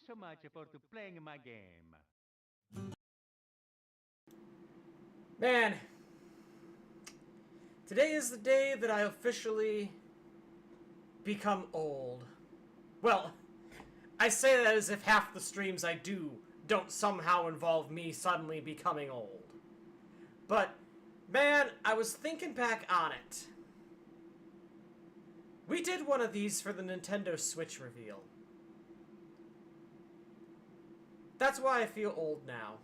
so much for playing my game. Man, today is the day that I officially become old. Well, I say that as if half the streams I do don't somehow involve me suddenly becoming old. But, man, I was thinking back on it. We did one of these for the Nintendo Switch reveal. That's why I feel old now.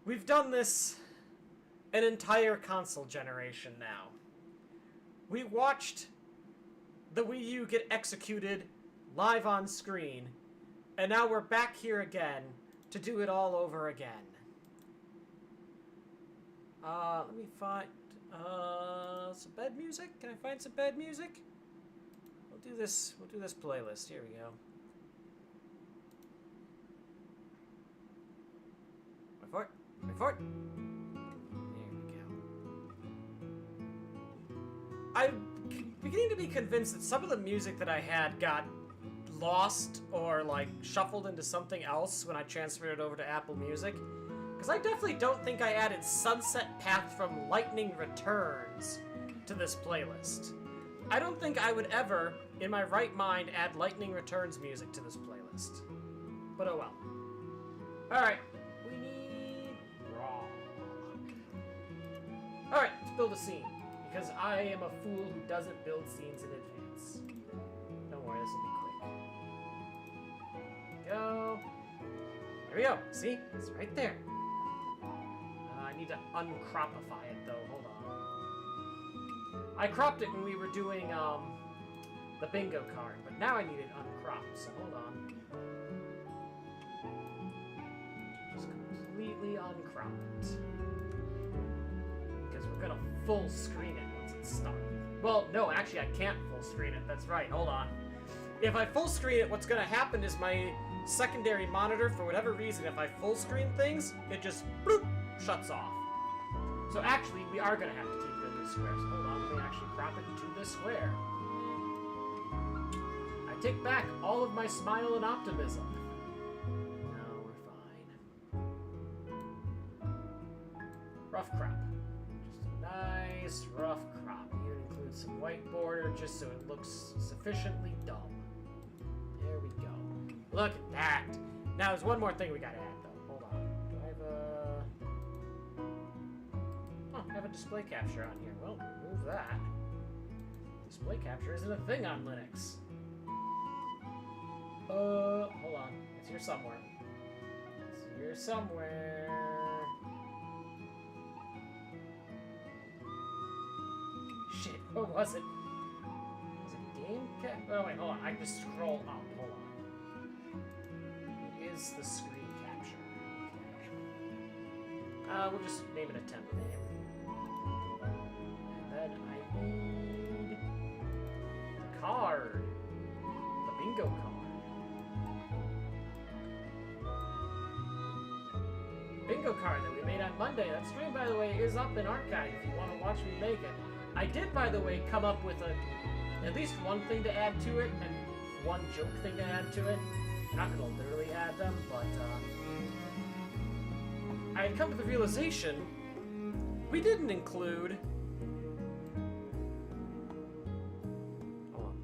We've done this an entire console generation now. We watched the Wii U get executed live on screen, and now we're back here again to do it all over again. Let me find some bed music. Can I find some bed music? We'll do this playlist. Here we go. Wait for it. Wait for it. There we go. I'm beginning to be convinced that some of the music that I had got lost or like shuffled into something else when I transferred it over to Apple Music. Because I definitely don't think I added Sunset Path from Lightning Returns to this playlist. I don't think I would ever, in my right mind, add Lightning Returns music to this playlist. But oh well. Alright, we need rock. Alright, let's build a scene. Because I am a fool who doesn't build scenes in advance. Don't worry, this will be quick. There we go. There we go. See? It's right there. I need to uncropify it, though. Hold on. I cropped it when we were doing the bingo card, but now I need it uncropped, so hold on. Just completely uncrop it. Because we're gonna full screen it once it's started. Well, no, actually I can't full screen it. That's right. Hold on. If I full screen it, what's gonna happen is my secondary monitor, for whatever reason, if I full screen things, it just bloop, shuts off. So actually, we are gonna have to keep it in the square. So hold on, let me actually crop it to this square. I take back all of my smile and optimism. No, we're fine. Rough crop. Just a nice rough crop. Even includes some white border just so it looks sufficiently dumb. There we go. Look at that. Now there's one more thing we gotta add though. Hold on. Do I have a... Oh, I have a display capture on here. Well, remove that. Display capture isn't a thing on Linux. Hold on. It's here somewhere. It's here somewhere. Shit, what was it? Was it game cap? Oh wait, hold on. I can just scroll up. Hold on. Is the screen capture. Okay. We'll just name it a temp name. And then I need the card. The bingo card. Bingo card that we made on Monday. That stream, by the way, is up in archive if you want to watch me make it. I did, by the way, come up with at least one thing to add to it and one joke thing to add to it. I'm not going to literally add them, but I had come to the realization we didn't include... Hold on.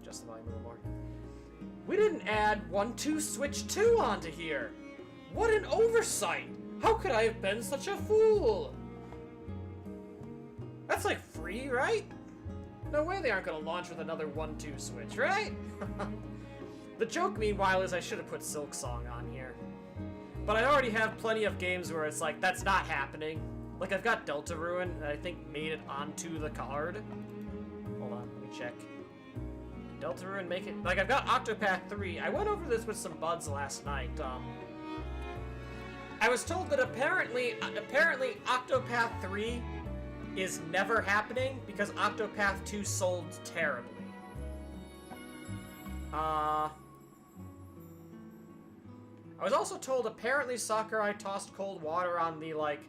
Just the volume a little more. We didn't add 1-2 Switch 2 onto here! What an oversight! How could I have been such a fool? That's like free, right? No way they aren't going to launch with another 1-2 Switch, right? The joke, meanwhile, is I should have put Silk Song on here. But I already have plenty of games where it's like, that's not happening. Like, I've got Deltarune that I think made it onto the card. Hold on, let me check. Did Deltarune make it? Like, I've got Octopath 3. I went over this with some buds last night. I was told that apparently Octopath 3 is never happening because Octopath 2 sold terribly. I was also told apparently Sakurai tossed cold water on the, like,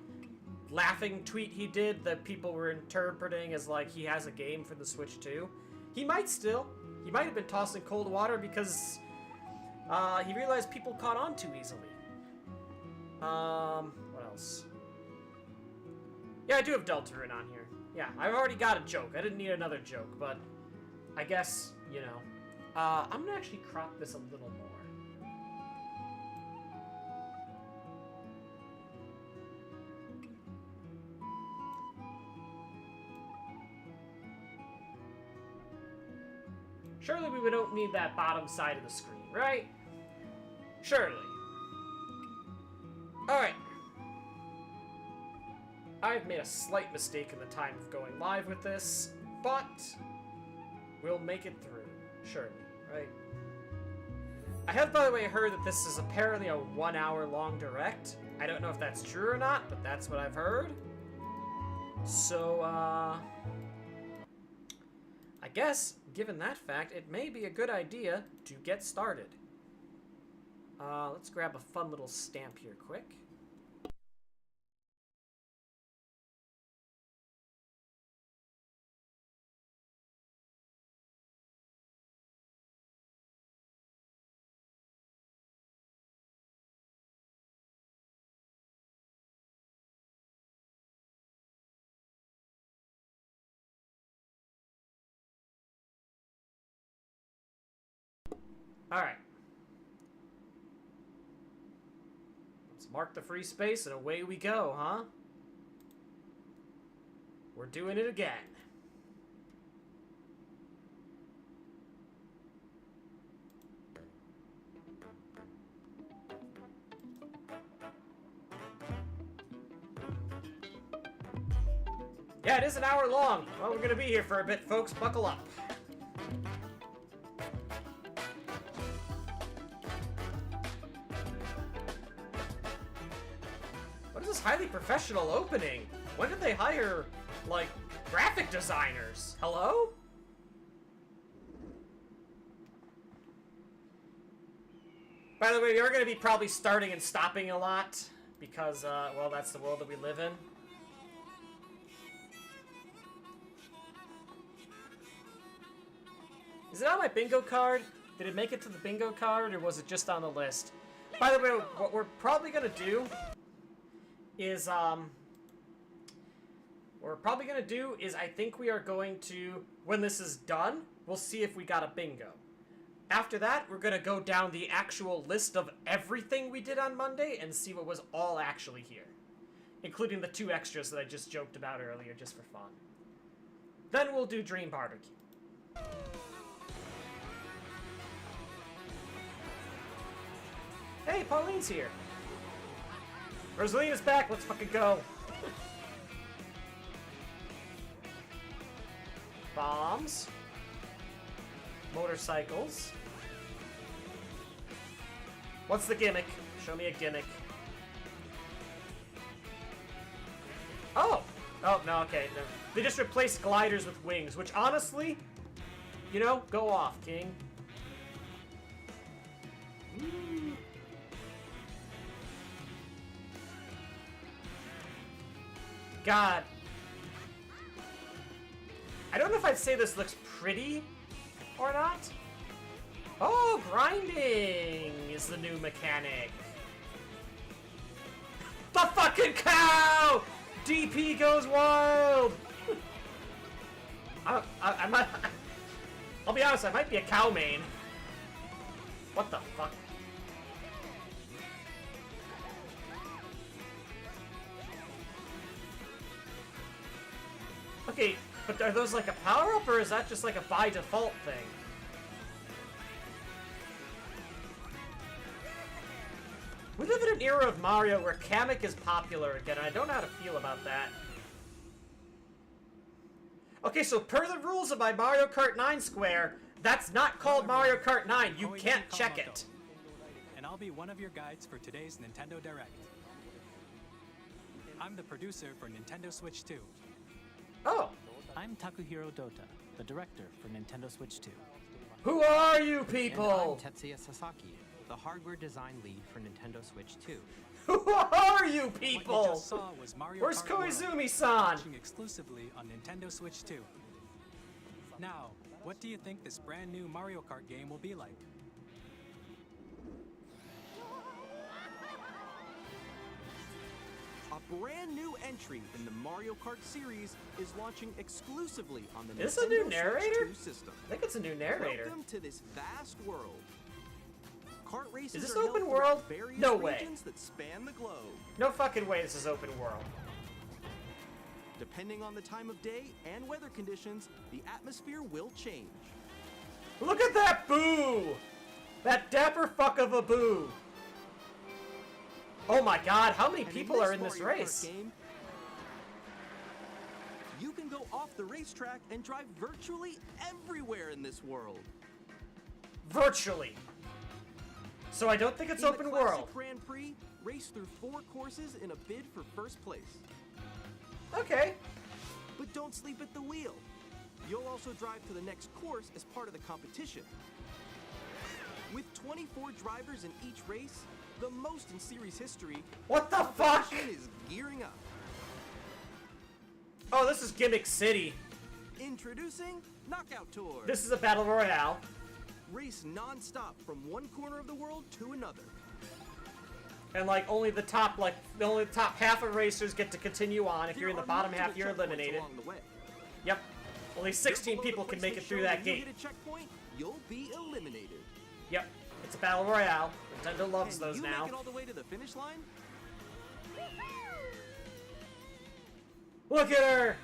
laughing tweet he did that people were interpreting as, like, he has a game for the Switch 2. He might still. He might have been tossed in cold water because he realized people caught on too easily. What else? Yeah, I do have Deltarune on here. Yeah, I've already got a joke. I didn't need another joke, but I guess, you know. I'm gonna actually crop this a little more. Surely we don't need that bottom side of the screen, right? Surely. Alright. I've made a slight mistake in the time of going live with this, but we'll make it through. Surely, right? I have, by the way, heard that this is apparently a 1 hour long direct. I don't know if that's true or not, but that's what I've heard. So, I guess, given that fact, it may be a good idea to get started. Let's grab a fun little stamp here quick. Alright. Let's mark the free space and away we go, huh? We're doing it again. Yeah, it is an hour long. Well, we're gonna be here for a bit, folks. Buckle up. What is this highly professional opening? When did they hire, like, graphic designers? Hello? By the way, we are going to be probably starting and stopping a lot because, well, that's the world that we live in. Is it on my bingo card? Did it make it to the bingo card, or was it just on the list? By the way, what we're probably going to do is, I think we are going to, when this is done, we'll see if we got a bingo. After that, we're going to go down the actual list of everything we did on Monday and see what was all actually here. Including the 2 extras that I just joked about earlier, just for fun. Then we'll do Dream Barbecue. Hey, Pauline's here. Rosalina's back, let's fucking go. Bombs. Motorcycles. What's the gimmick? Show me a gimmick. Oh! Oh, no, okay. No. They just replaced gliders with wings, which honestly, you know, go off, King. God. I don't know if I'd say this looks pretty or not. Oh, grinding is the new mechanic. The fucking cow! DP goes wild! I might... I'll be honest, I might be a cow main. What the fuck? Okay, but are those like a power-up, or is that just like a by-default thing? We live in an era of Mario where Kamek is popular again, and I don't know how to feel about that. Okay, so per the rules of my Mario Kart 9 square, that's not called Mario Kart 9. You can't check it. And I'll be one of your guides for today's Nintendo Direct. I'm the producer for Nintendo Switch 2. Oh. I'm Takuhiro Dota, the director for Nintendo Switch 2. Who are you people? And I'm Tetsuya Sasaki, the hardware design lead for Nintendo Switch 2. Who are you What people? you just saw was Mario Where's Kart World, Koizumi-san? launching exclusively on Nintendo Switch 2. Now, What do you think this brand new Mario Kart game will be like? A brand new entry in the Mario Kart series is launching exclusively on the Is this a Nintendo new Switch narrator? 2 system. I think it's a new narrator. Welcome to this vast world. Kart races Is this are held open throughout world? various No way. regions that span the globe. No fucking way this is open world. Depending on the time of day and weather conditions, the atmosphere will change. Look at that boo! That dapper fuck of a boo! Oh my god, how many And people are in this Mario Kart race? game, you can go off the racetrack and drive virtually everywhere in this world. Virtually. So I don't think it's In open the Classic world. Grand Prix, race through 4 courses in a bid for first place. Okay. But don't sleep at the wheel. You'll also drive to the next course as part of the competition. With 24 drivers in each race, the most in series history, What the fuck? competition is gearing up. Oh, this is Gimmick City. Introducing Knockout Tour. This is a battle royale. Race non-stop from one corner of the world to another. And like only the top half of racers get to continue on. If you're in the bottom half, you're eliminated. Along the way. Yep. Only 16 Below people the can place make it that through shows that if you gate. hit a checkpoint, you'll be eliminated. Yep. It's a battle royale. Nintendo loves Can those you now. make it all the way to the finish line? Look at her!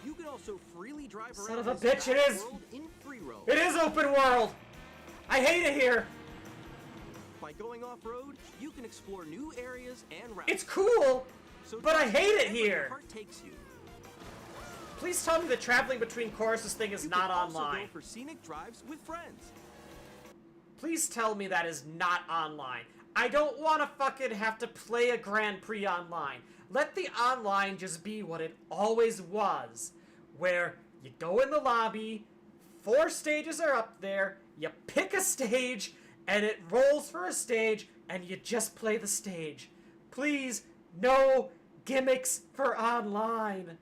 You can also freely drive Son around of a this bitch, it vast is! world in free roam. It is open world! I hate it here! By going off-road, you can explore new areas and routes. It's cool, So but I just hate it wherever your here! heart takes you. Please tell me the traveling between courses thing is You not can also online. go for scenic drives with friends. Please tell me that is not online. I don't want to fucking have to play a Grand Prix online. Let the online just be what it always was, where you go in the lobby, 4 stages are up there, you pick a stage, and it rolls for a stage, and you just play the stage. Please, no gimmicks for online.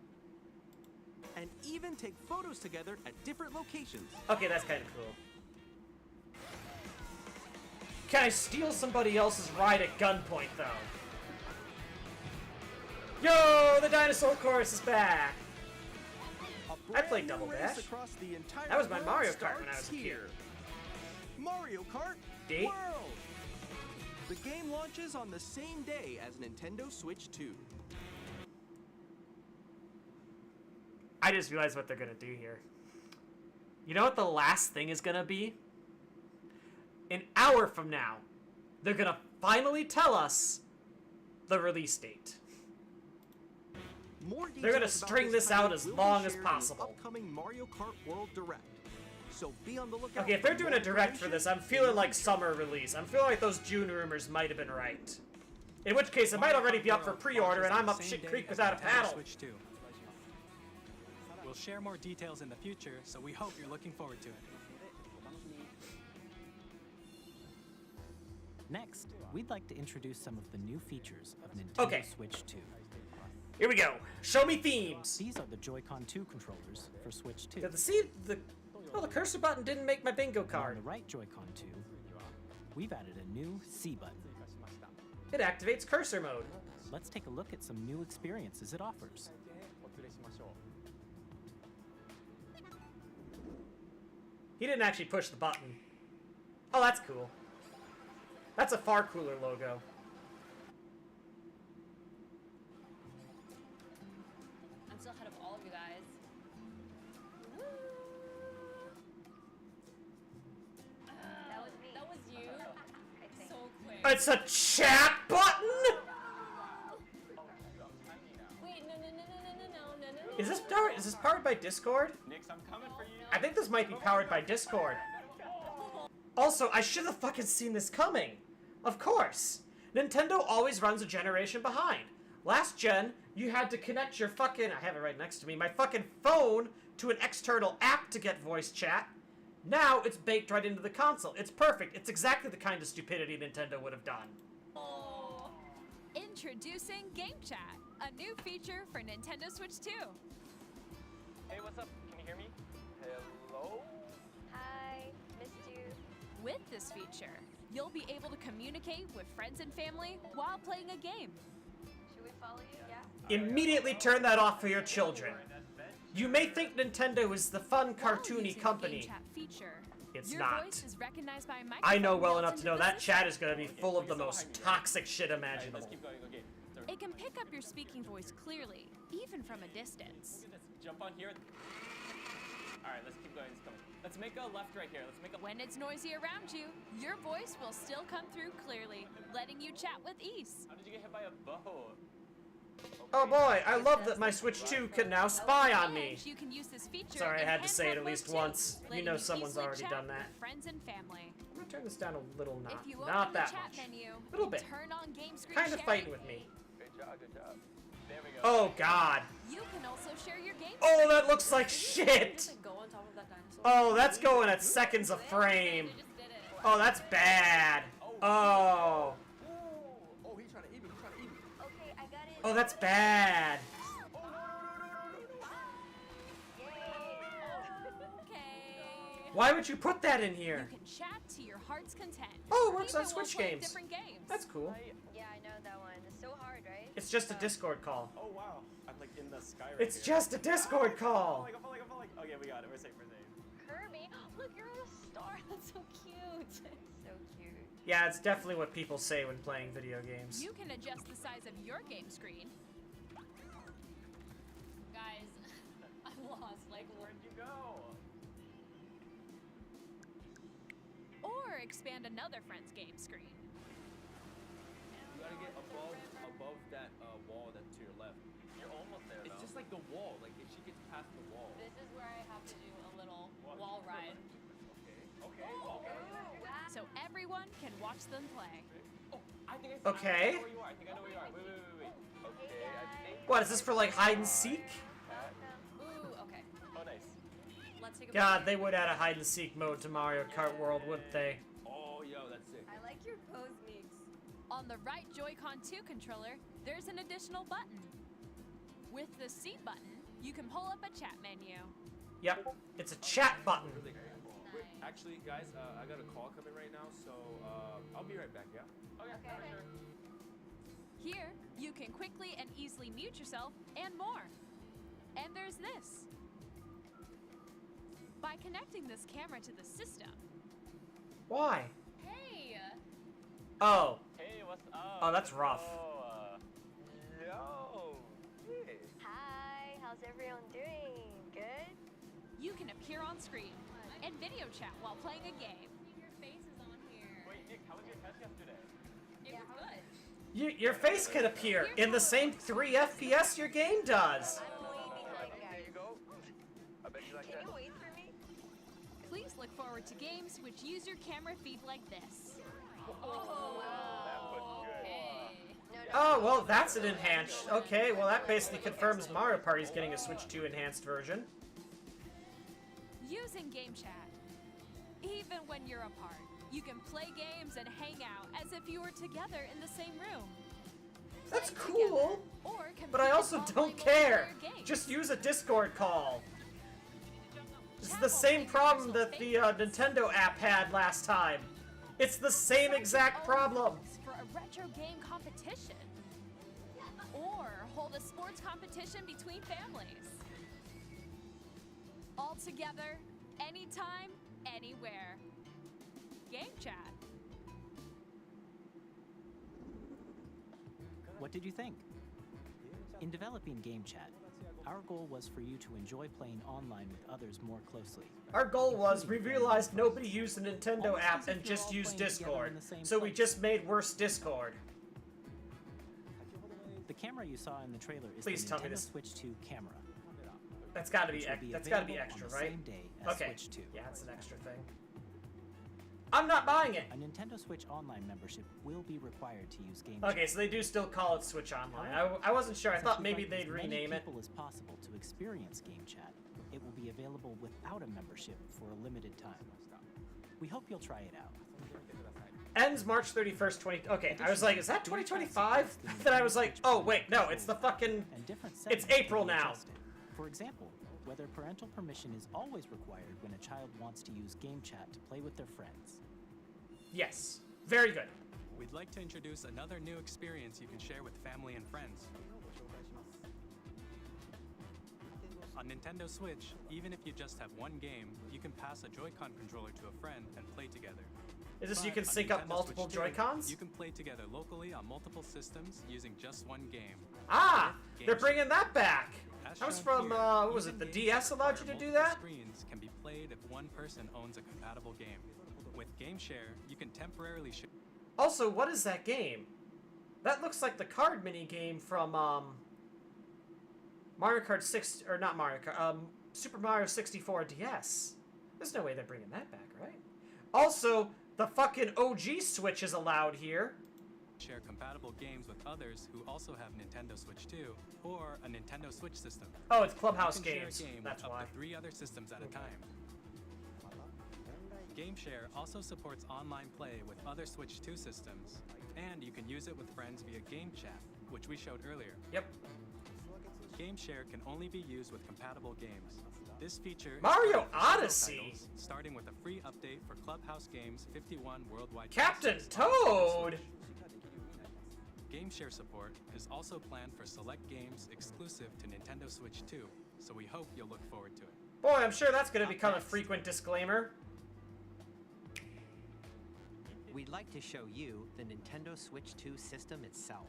And even take photos together at different locations. Okay, that's kind of cool. Can I steal somebody else's ride at gunpoint, though? Yo, the dinosaur course is back! I played Double Dash. That was my Mario Kart when I was a kid. Mario Kart Date? World! The game launches on the same day as Nintendo Switch 2. I just realized what they're gonna do here. You know what the last thing is gonna be? An hour from now, they're gonna finally tell us the release date. More They're gonna details about string this title out as will be long as shared in the possible. Upcoming Mario Kart World Direct. So be on the lookout. Okay, if they're for doing more a direct for this, I'm information feeling in the like future. summer release. I'm feeling like those June rumors might have been right. In which case, it might already be up for pre-order, and I'm up shit creek without a paddle. Switch 2. We'll share more details in the future, so we hope you're looking forward to it. Next, we'd like to introduce some of the new features of Nintendo Okay. Switch 2. Here we go. Show me themes. These are the Joy-Con 2 controllers for Switch 2. The cursor button didn't make my bingo And on card. the right Joy-Con 2, we've added a new C button. It activates cursor mode. Let's take a look at some new experiences it offers. He didn't actually push the button. Oh, that's cool. That's a far cooler logo. I'm still ahead of all of you guys. Woo! That was you. So quick. It's a chat button? Wait, no. Is this powered by Discord? Nix, I'm coming for you. I think this might be powered by Discord. Also, I should have fucking seen this coming. Of course. Nintendo always runs a generation behind. Last gen, you had to connect your fucking, I have it right next to me, my fucking phone to an external app to get voice chat. Now it's baked right into the console. It's perfect. It's exactly the kind of stupidity Nintendo would have done. Introducing Game Chat, a new feature for Nintendo Switch 2. Hey, what's up? Can you hear me? Hi, missed you. With this feature, you'll be able to communicate with friends and family while playing a game. Should we follow you? Yeah. Immediately turn that off for your children. You may think Nintendo is the fun, While cartoony using the company. Game chat feature, It's your not. voice is recognized by a I know microphone well built enough to into know the that system. chat is going to be full of the most toxic shit imaginable. Let's keep going. Okay. So, It can pick up your speaking voice clearly, even from a distance. let's jump on here. All right, let's keep going. Let's make a left right here. Let's make a. When it's noisy around you, your voice will still come through clearly, letting you chat with ease. How did you get hit by a bow? Oh boy, I love that my Switch 2 can now spy on me. And you can use this feature Sorry, I in had to say it handheld at least mode too, once. You letting know someone's easily already chat done that. with friends and family. I'm gonna turn this down a little now. If you Not open that the chat much. menu, Little bit. turn on game screen Kind of sharing. fighting with me. Good job. Good job. There we go. Oh god. You can also share your game. Oh, that looks like shit. Go on top of that dinosaur. Oh, that's going at seconds a frame. They just did it. Oh, that's bad. Oh. Oh, he's trying to eat me. He's trying to eat me. Okay, I got it. Oh, that's bad. Okay. Why would you put that in here? You can chat to your heart's content. Oh, it works even on while Switch playing games. Different games. That's cool. Yeah, I know that one. It's so hard, right? It's just a Discord call. Oh wow. I'm like in the sky right It's here. just a Discord call. I'm falling. Okay, we got it. We're safe. We're safe. Kirby, look, you're a star. That's so cute. So cute. Yeah, it's definitely what people say when playing video games. You can adjust the size of your game screen. Guys, I'm lost. Like, Where'd you go? Or expand another friend's game screen. You gotta get above that wall that's to your left. You're almost there. It's just like the wall. Like if she gets past the wall. this is where I have to do a little wall ride. Okay. So everyone can watch them play. Oh, I think Okay. I know where you are. I think I know where you are. Wait. Okay, I think. What, is this for like hide and seek? Ooh, okay. Oh, nice. Let's take a God, they would add a hide and seek mode to Mario Kart World, wouldn't they? Oh, yo, that's sick. I like your pose mix. On the right Joy-Con 2 controller, there's an additional button. With the C button, you can pull up a chat menu. Yep, it's a chat button. Really cool. Wait, actually, guys, I got a call coming right now, so I'll be right back. Yeah. Okay. For sure. Here, you can quickly and easily mute yourself and more. And there's this. By connecting this camera to the system, Why? Hey! Oh, Hey, what's up? Oh, that's rough. Yo. Hey. Hi, how's everyone doing? Good? you can appear on screen and video chat while playing a game. Your face is on here. Wait, Nick, how was your test yesterday? It was good. your face can appear in the same 3 FPS your game does. I'm way behind, guys. you go. I bet you like Can you wait for me? Please look forward to games which use your camera feed like this. Oh, well, that's an enhanced. Okay, well, that basically confirms Mario Party's getting a Switch 2 enhanced version. Using game chat. Even when you're apart, you can play games and hang out as if you were together in the same room. That's Play cool, together, or but I compete also in online don't care. multiplayer games. Just use a Discord call. This is Chat the while same playing problem personal that the favorites. Nintendo app had last time. It's the same Select exact your own problem. rules for a retro game competition. Or hold a sports competition between families. All together, anytime, anywhere. Game chat. What did you think? In developing Game Chat, our goal was for you to enjoy playing online with others more closely. Our goal was we realized nobody used the Nintendo Almost app as if and you're just all used playing together Discord. in the same So we place. just made worse Discord. The camera you saw in the trailer is Please the tell me Nintendo this. Switch 2 camera. That's got to which be will that's got to be available extra, on the right? Same day as Okay. Switch 2. Yeah, it's an extra thing. I'm not buying it. A Nintendo Switch Online membership will be required to use Game Okay, Chat. so they do still call it Switch Online. I wasn't sure. I Since thought we'd maybe like they'd as many rename it. people as possible to experience Game Chat, it will be available without a membership for a limited time. We hope you'll try it out. Ends March 31st, 20... Okay, I was like, is that 2025? Then I was like, oh, wait, no, it's the fucking... And different It's settings can April be now. adjusted. For example, whether parental permission is always required when a child wants to use game chat to play with their friends. Yes. Very good. We'd like to introduce another new experience you can share with family and friends. On Nintendo Switch, even if you just have one game, you can pass a Joy-Con controller to a friend and play together. Is this But you can on sync up Nintendo multiple Switch 2, Joy-Cons? You can play together locally on multiple systems using just one game. Ah! Game They're bringing that back! As That was shown from, here, what was even it, the games DS that allowed you require to do multiple that? Screens can be played if one person owns a compatible game. With Game Share, you can temporarily share. Also, what is that game? That looks like the card mini game from, Mario Kart 6, or not Mario Kart, Super Mario 64 DS. There's no way they're bringing that back, right? Also, the fucking OG Switch is allowed here. Share compatible games with others who also have Nintendo Switch 2 or a Nintendo Switch system. Oh, it's Clubhouse You can games. Share a game That's with why. up to 3 other systems at a time. GameShare also supports online play with other Switch 2 systems, and you can use it with friends via Game Chat, which we showed earlier. Yep. GameShare can only be used with compatible games. This feature is Mario for several Odyssey! titles, starting with a free update for Clubhouse Games 51 Worldwide. Captain Classes. Toad! GameShare support is also planned for select games exclusive to Nintendo Switch 2, so we hope you'll look forward to it. Boy, I'm sure that's gonna Up become a next. frequent disclaimer. We'd like to show you the Nintendo Switch 2 system itself.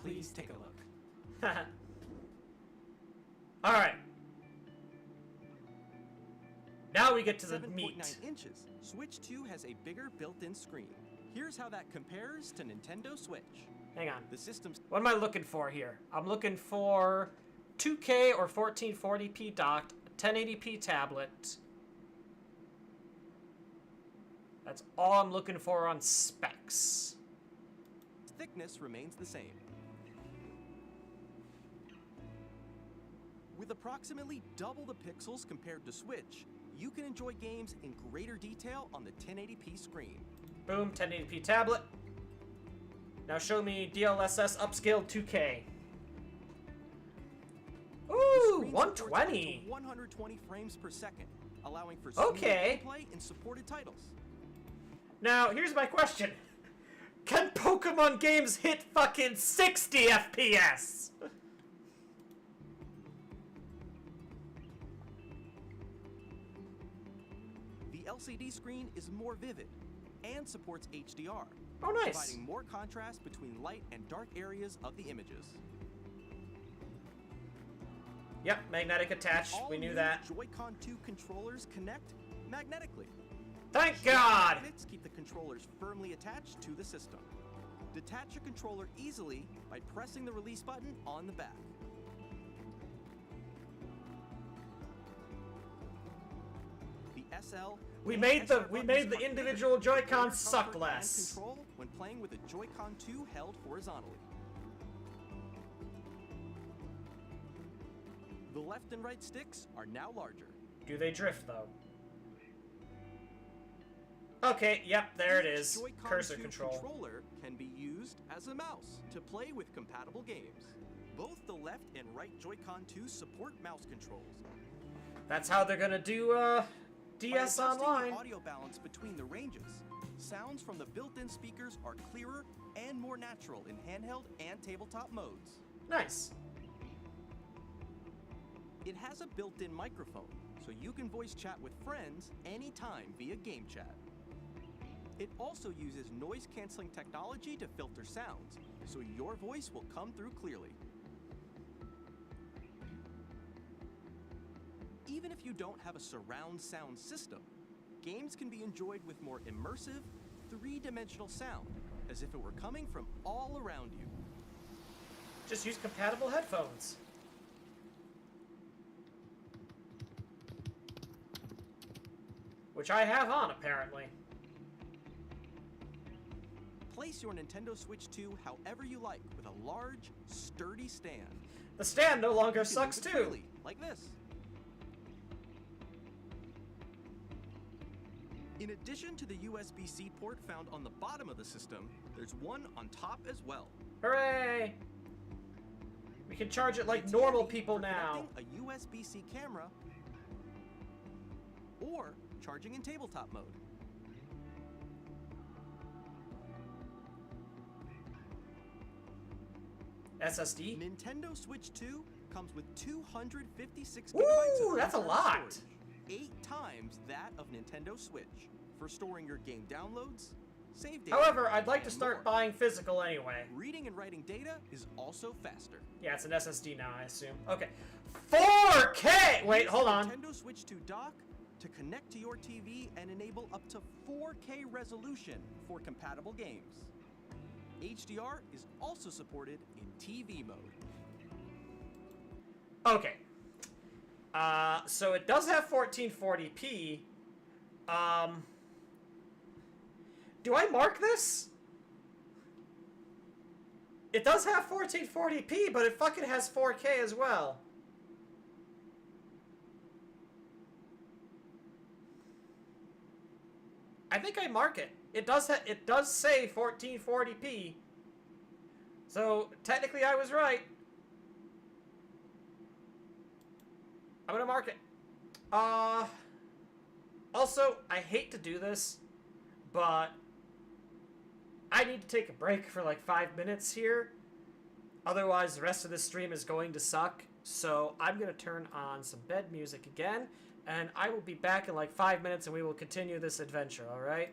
Please take a look. Alright. Now we get to the 7.9 meat. inches, Switch 2 has a bigger built-in screen. Here's how that compares to Nintendo Switch. Hang on. The system's What am I looking for here? I'm looking for 2K or 1440p docked, 1080p tablet. That's all I'm looking for on specs. thickness remains the same. With approximately double the pixels compared to Switch, you can enjoy games in greater detail on the 1080p screen. Boom, 1080p tablet. Now show me DLSS upscaled 2K. Ooh, Screen supports up to 120. 120 frames per second, allowing for Okay. smooth gameplay in supported titles. Now, here's my question. Can Pokemon games hit fucking 60 FPS? The LCD screen is more vivid and supports HDR, Oh, nice. providing more contrast between light and dark areas of the images. Yep, magnetic attached. All We knew new that. Joy-Con 2 controllers connect magnetically. Thank God! Magnets keep the controllers firmly attached to the system. Detach your controller easily by pressing the release button on the back. The SL We and made the SR we buttons made the are individual bigger, Joy-Cons greater suck comfort less. And control when playing with a Joy-Con 2 held horizontally. The left and right sticks are now larger. Do they drift though? Okay, yep, there it Each is. Joy-Con Cursor 2 control. controller can be used as a mouse to play with compatible games. Both the left and right Joy-Con 2 support mouse controls. That's how they're gonna do DS By adjusting Online. the audio balance between the ranges, sounds from the built-in speakers are clearer and more natural in handheld and tabletop modes. Nice. It has a built-in microphone, so you can voice chat with friends anytime via game chat. It also uses noise-canceling technology to filter sounds, so your voice will come through clearly. Even if you don't have a surround sound system, games can be enjoyed with more immersive, three-dimensional sound, as if it were coming from all around you. Just use compatible headphones. Which I have on, apparently. Place your Nintendo Switch 2 however you like with a large, sturdy stand. The stand no longer You can sucks move it too. freely, like this. In addition to the USB-C port found on the bottom of the system, there's one on top as well. Hooray! We can charge it like It's normal handy people for now. connecting a USB-C camera or charging in tabletop mode. SSD? Nintendo Switch 2 comes with 256 Woo, gigabytes of that's a internal lot. storage, 8 times that of Nintendo Switch, for storing your game downloads, save data. However, I'd like to and start more. buying physical anyway. Reading and writing data is also faster. Yeah, it's an SSD now, I assume. Okay. 4K! Wait, Use hold the on. Nintendo Switch 2 dock to connect to your TV and enable up to 4K resolution for compatible games. HDR is also supported in TV mode. Okay. So it does have 1440p. Do I mark this? It does have 1440p, but it fucking has 4K as well. I think I mark it. It does say 1440p. So technically I was right. I'm gonna mark it. Also, I hate to do this, but I need to take a break for like 5 minutes here. Otherwise, the rest of this stream is going to suck. So I'm gonna turn on some bed music again, and I will be back in like 5 minutes and we will continue this adventure, alright?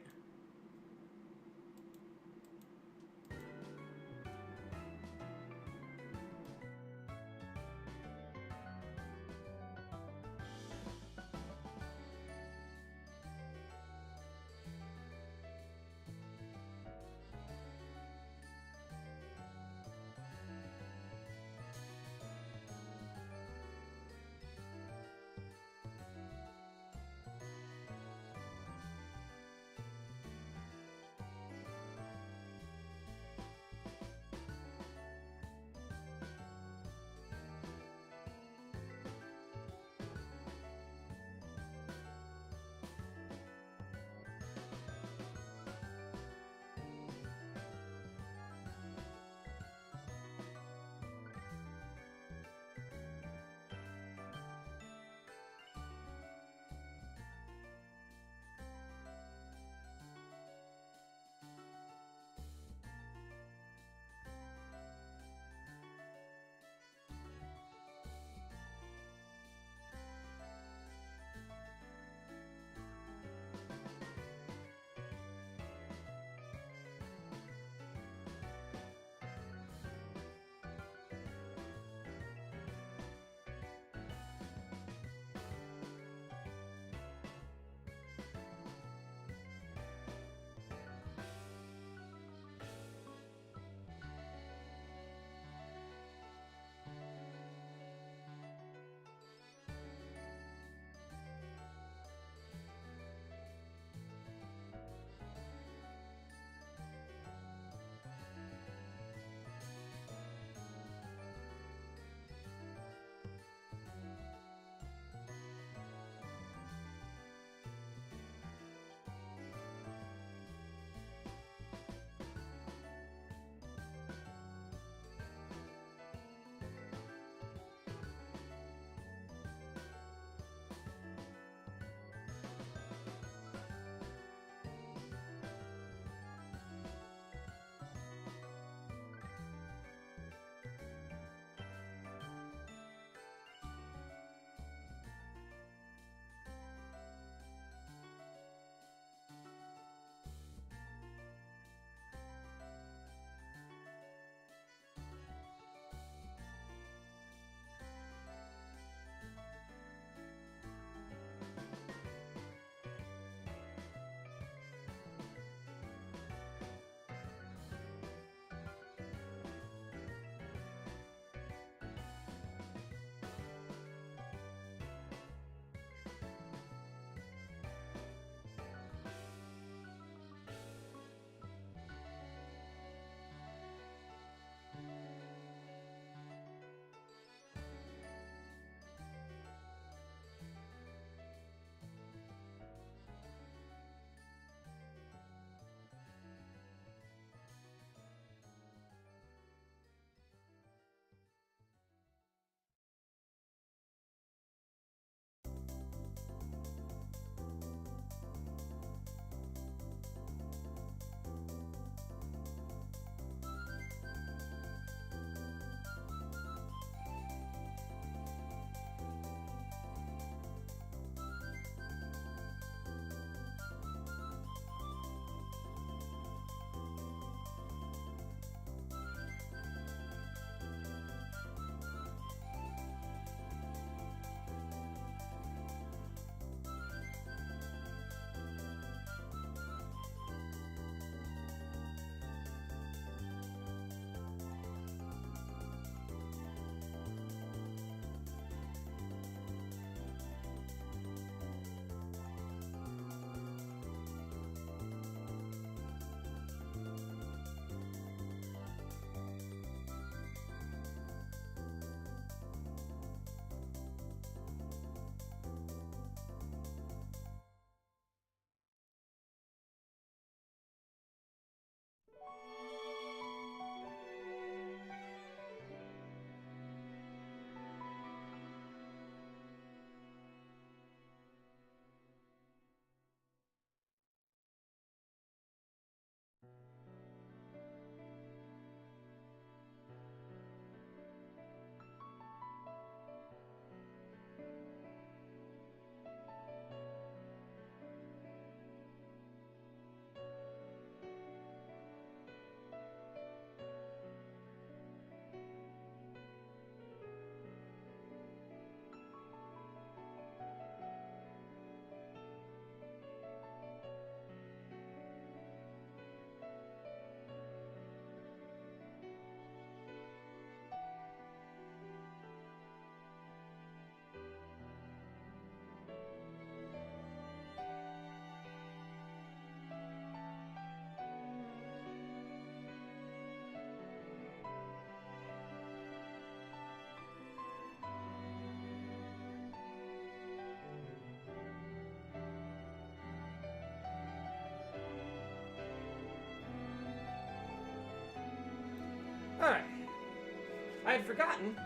I had forgotten,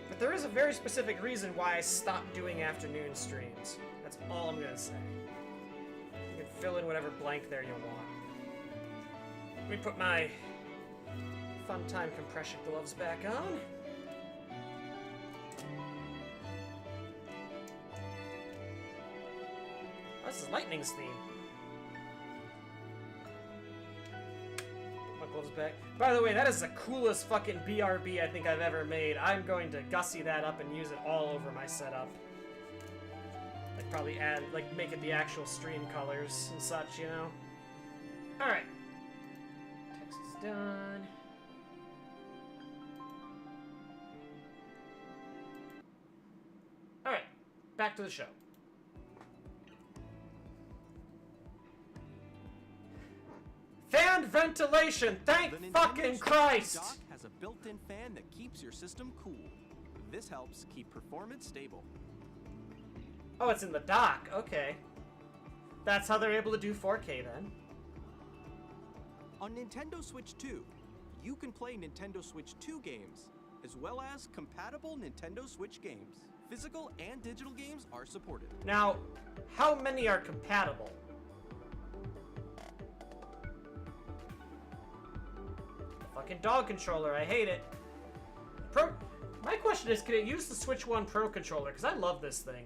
but there is a very specific reason why I stopped doing afternoon streams. That's all I'm gonna say. You can fill in whatever blank there you want. Let me put my fun time compression gloves back on. Oh, this is Lightning's theme. Put my gloves back. By the way, that is the coolest fucking BRB I think I've ever made. I'm going to gussy that up and use it all over my setup. Like probably add, like make it the actual stream colors and such, you know? Alright. Text is done. Alright, back to the show. Fan ventilation, thank fucking Christ! Dock has a built-in fan that keeps your system cool. This helps keep performance stable. Oh, it's in the dock, okay. That's how they're able to do 4K then. On Nintendo Switch 2, you can play Nintendo Switch 2 games, as well as compatible Nintendo Switch games. Physical and digital games are supported. Now, how many are compatible? The fucking dog controller, I hate it. My question is, can it use the Switch 1 Pro controller? Because I love this thing.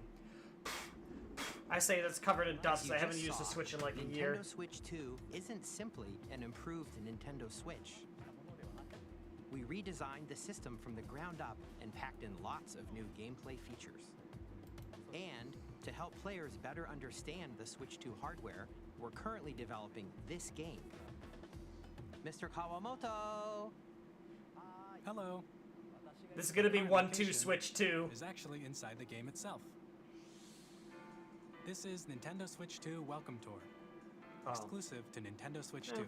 I say that's covered in dust. I haven't used the Switch in like a year. Nintendo Switch 2 isn't simply an improved Nintendo Switch. We redesigned the system from the ground up and packed in lots of new gameplay features. And to help players better understand the Switch 2 hardware, we're currently developing this game. Mr. Kawamoto! Hello. This is gonna be 1-2 Switch 2. Is actually inside the game itself. This is Nintendo Switch 2 Welcome Tour, exclusive to Nintendo Switch 2.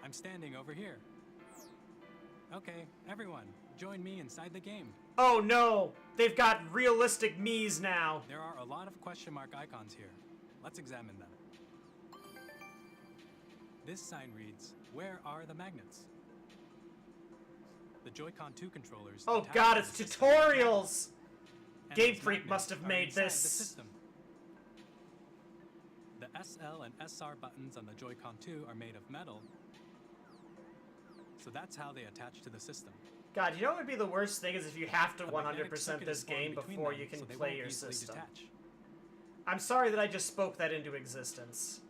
I'm standing over here. Okay, everyone, join me inside the game. Oh no! They've got realistic Miis now. There are a lot of question mark icons here. Let's examine them. This sign reads, "Where are the magnets?" The Joy-Con 2 controllers. Oh god, it's tutorials! Game Freak must have made this. The SL and SR buttons on the Joy-Con 2 are made of metal, so that's how they attach to the system. God, you know what would be the worst thing is if you have to 100% this game before you can play your system. I'm sorry that I just spoke that into existence.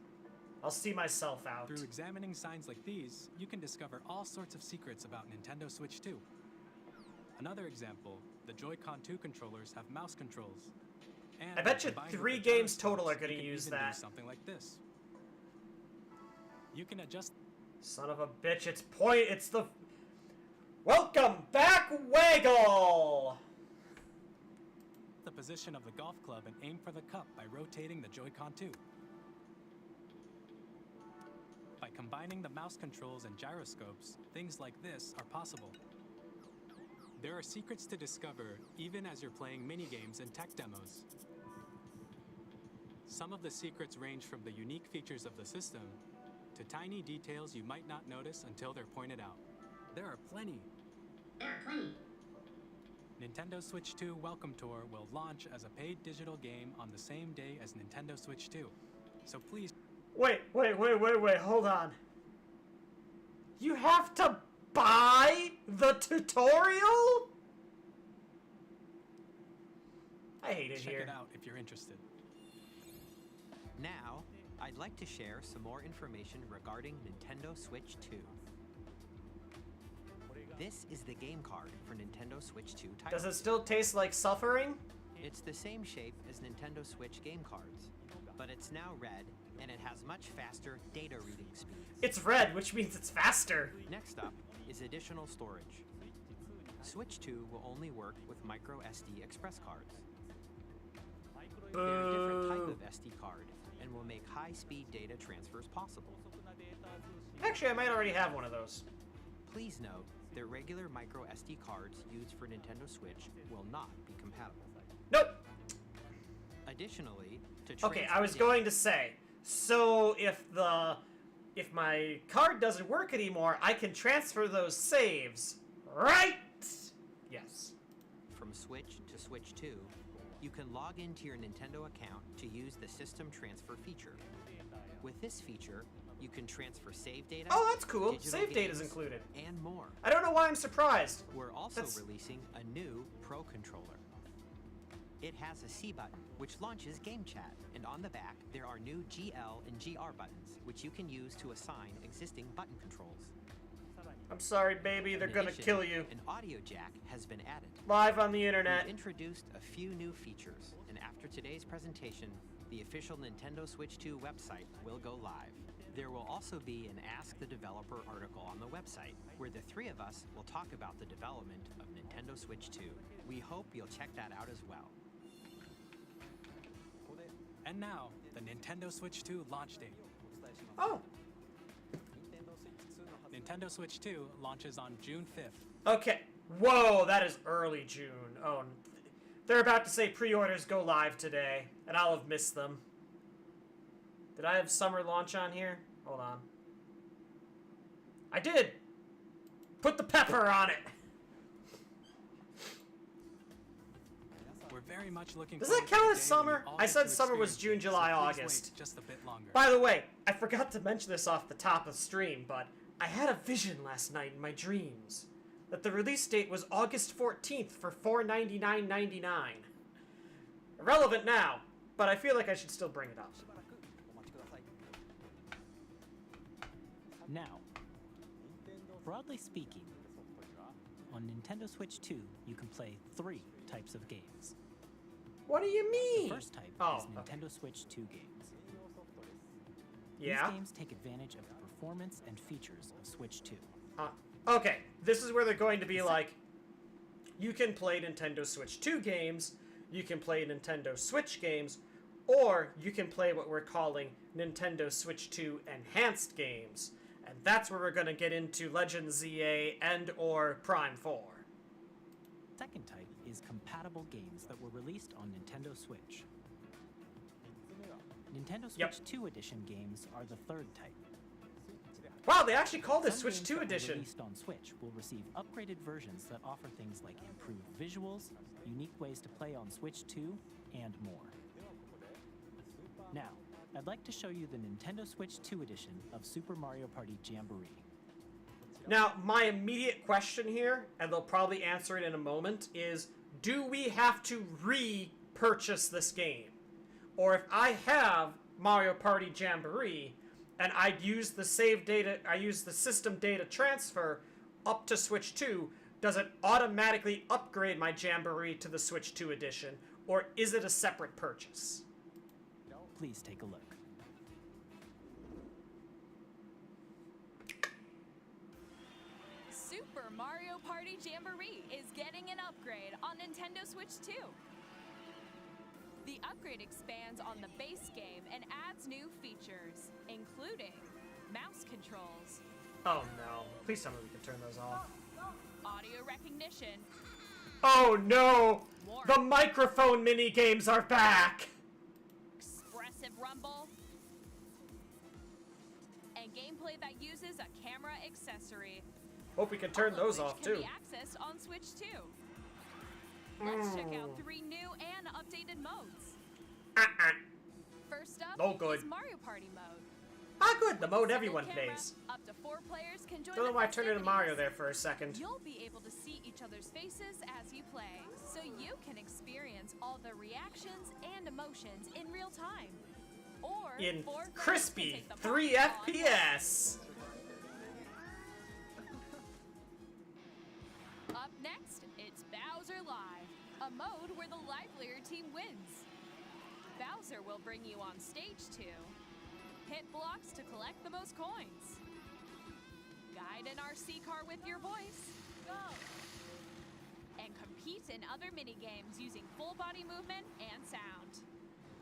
I'll see myself out. Through examining signs like these, you can discover all sorts of secrets about Nintendo Switch 2. Another example, the Joy-Con 2 controllers have mouse controls. And I bet you combined 3 with the games gyroscopes, total are going to you can use even that. do something like this. You can adjust. Son of a bitch, it's the... Welcome back, Waggle! The position of the golf club and aim for the cup by rotating the Joy-Con 2. By combining the mouse controls and gyroscopes, things like this are possible. There are secrets to discover even as you're playing minigames and tech demos. Some of the secrets range from the unique features of the system to tiny details you might not notice until they're pointed out. There are plenty. Nintendo Switch 2 Welcome Tour will launch as a paid digital game on the same day as Nintendo Switch 2. So please... Wait, hold on. You have to buy the tutorial? I hate it Check here. it out if you're interested. Now, I'd like to share some more information regarding Nintendo Switch 2. This is the game card for Nintendo Switch 2 title. Does it still taste like suffering? It's the same shape as Nintendo Switch game cards, but it's now red and it has much faster data reading speeds. It's red, which means it's faster. Next up is additional storage. Switch 2 will only work with micro SD express cards. They're a different type of SD card and will make high-speed data transfers possible. Actually, I might already have one of those. Please note that regular micro SD cards used for Nintendo Switch will not be compatible. Nope. Additionally, to Okay, I transfer was data- going to say, so if the if my card doesn't work anymore, I can transfer those saves. Right? Yes. From Switch to Switch 2, you can log into your Nintendo account to use the System Transfer feature. With this feature, you can transfer save data. Oh, that's cool. digital Save data's games, included. and more. I don't know why I'm surprised. We're also That's- releasing a new Pro Controller. It has a C button, which launches Game Chat, and on the back, there are new GL and GR buttons, which you can use to assign existing button controls. I'm sorry, baby. They're In gonna addition, kill you. An audio jack has been added. Live on the internet. We've introduced a few new features, and after today's presentation, the official Nintendo Switch 2 website will go live. There will also be an Ask the Developer article on the website, where the three of us will talk about the development of Nintendo Switch 2. We hope you'll check that out as well. And now, the Nintendo Switch 2 launch date. Oh, Nintendo Switch 2 launches on June 5th. okay. Whoa, that is early June. Oh, they're about to say pre-orders go live today, and I'll have missed them. Did I have summer launch on here? Hold on. I did! Put the pepper on it! We're very much looking Does forward that to count the as day summer? when we all I get said to summer was experience June, it, so July, please August. wait just a bit longer. By the way, I forgot to mention this off the top of stream, but I had a vision last night in my dreams that the release date was August 14th for $499.99. Irrelevant now, but I feel like I should still bring it up. Now, broadly speaking, on Nintendo Switch 2, you can play 3 types of games. What do you The mean? first type Oh, is okay. Nintendo Switch 2 games. Yeah? These games take advantage of the performance and features of Switch 2. Okay, this is where they're going to be like, you can play Nintendo Switch 2 games, you can play Nintendo Switch games, or you can play what we're calling Nintendo Switch 2 Enhanced games. And that's where we're going to get into Legend ZA and or Prime 4. Second type is compatible games that were released on Nintendo Switch. Nintendo Switch Yep. 2 Edition games are the third type. Wow, they actually called this Some Switch games 2 that were Edition. released on Switch will receive upgraded versions that offer things like improved visuals, unique ways to play on Switch 2, and more. Now, I'd like to show you the Nintendo Switch 2 Edition of Super Mario Party Jamboree. Now, my immediate question here, and they'll probably answer it in a moment, is do we have to re-purchase this game? Or if I have Mario Party Jamboree, and I use the save data, I use the system data transfer up to Switch 2, does it automatically upgrade my Jamboree to the Switch 2 edition, or is it a separate purchase? Please take a look. Super Mario Party Jamboree is getting an upgrade on Nintendo Switch 2. The upgrade expands on the base game and adds new features, including mouse controls, Oh no. Please tell me we can turn those off. audio recognition, Oh no! The microphone mini games are back! expressive rumble, and gameplay that uses a camera accessory. Hope we can turn All of those which off can too. be accessed on Switch 2. Let's check out 3 new and updated modes. First up No good. is Mario Party mode. Ah, good. The mode Single everyone camera, plays. Up to 4 players can join Don't know the why I turned into Mario festivities. there for a second. You'll be able to see each other's faces as you play, so you can experience all the reactions and emotions in real time. Or In 4 players can crispy take the 3 ball on FPS. Up next, it's Bowser Live, a mode where the livelier team wins. Bowser will bring you on stage 2. Hit blocks to collect the most coins. Guide an RC car with your voice. Go! And compete in other mini-games using full body movement and sound.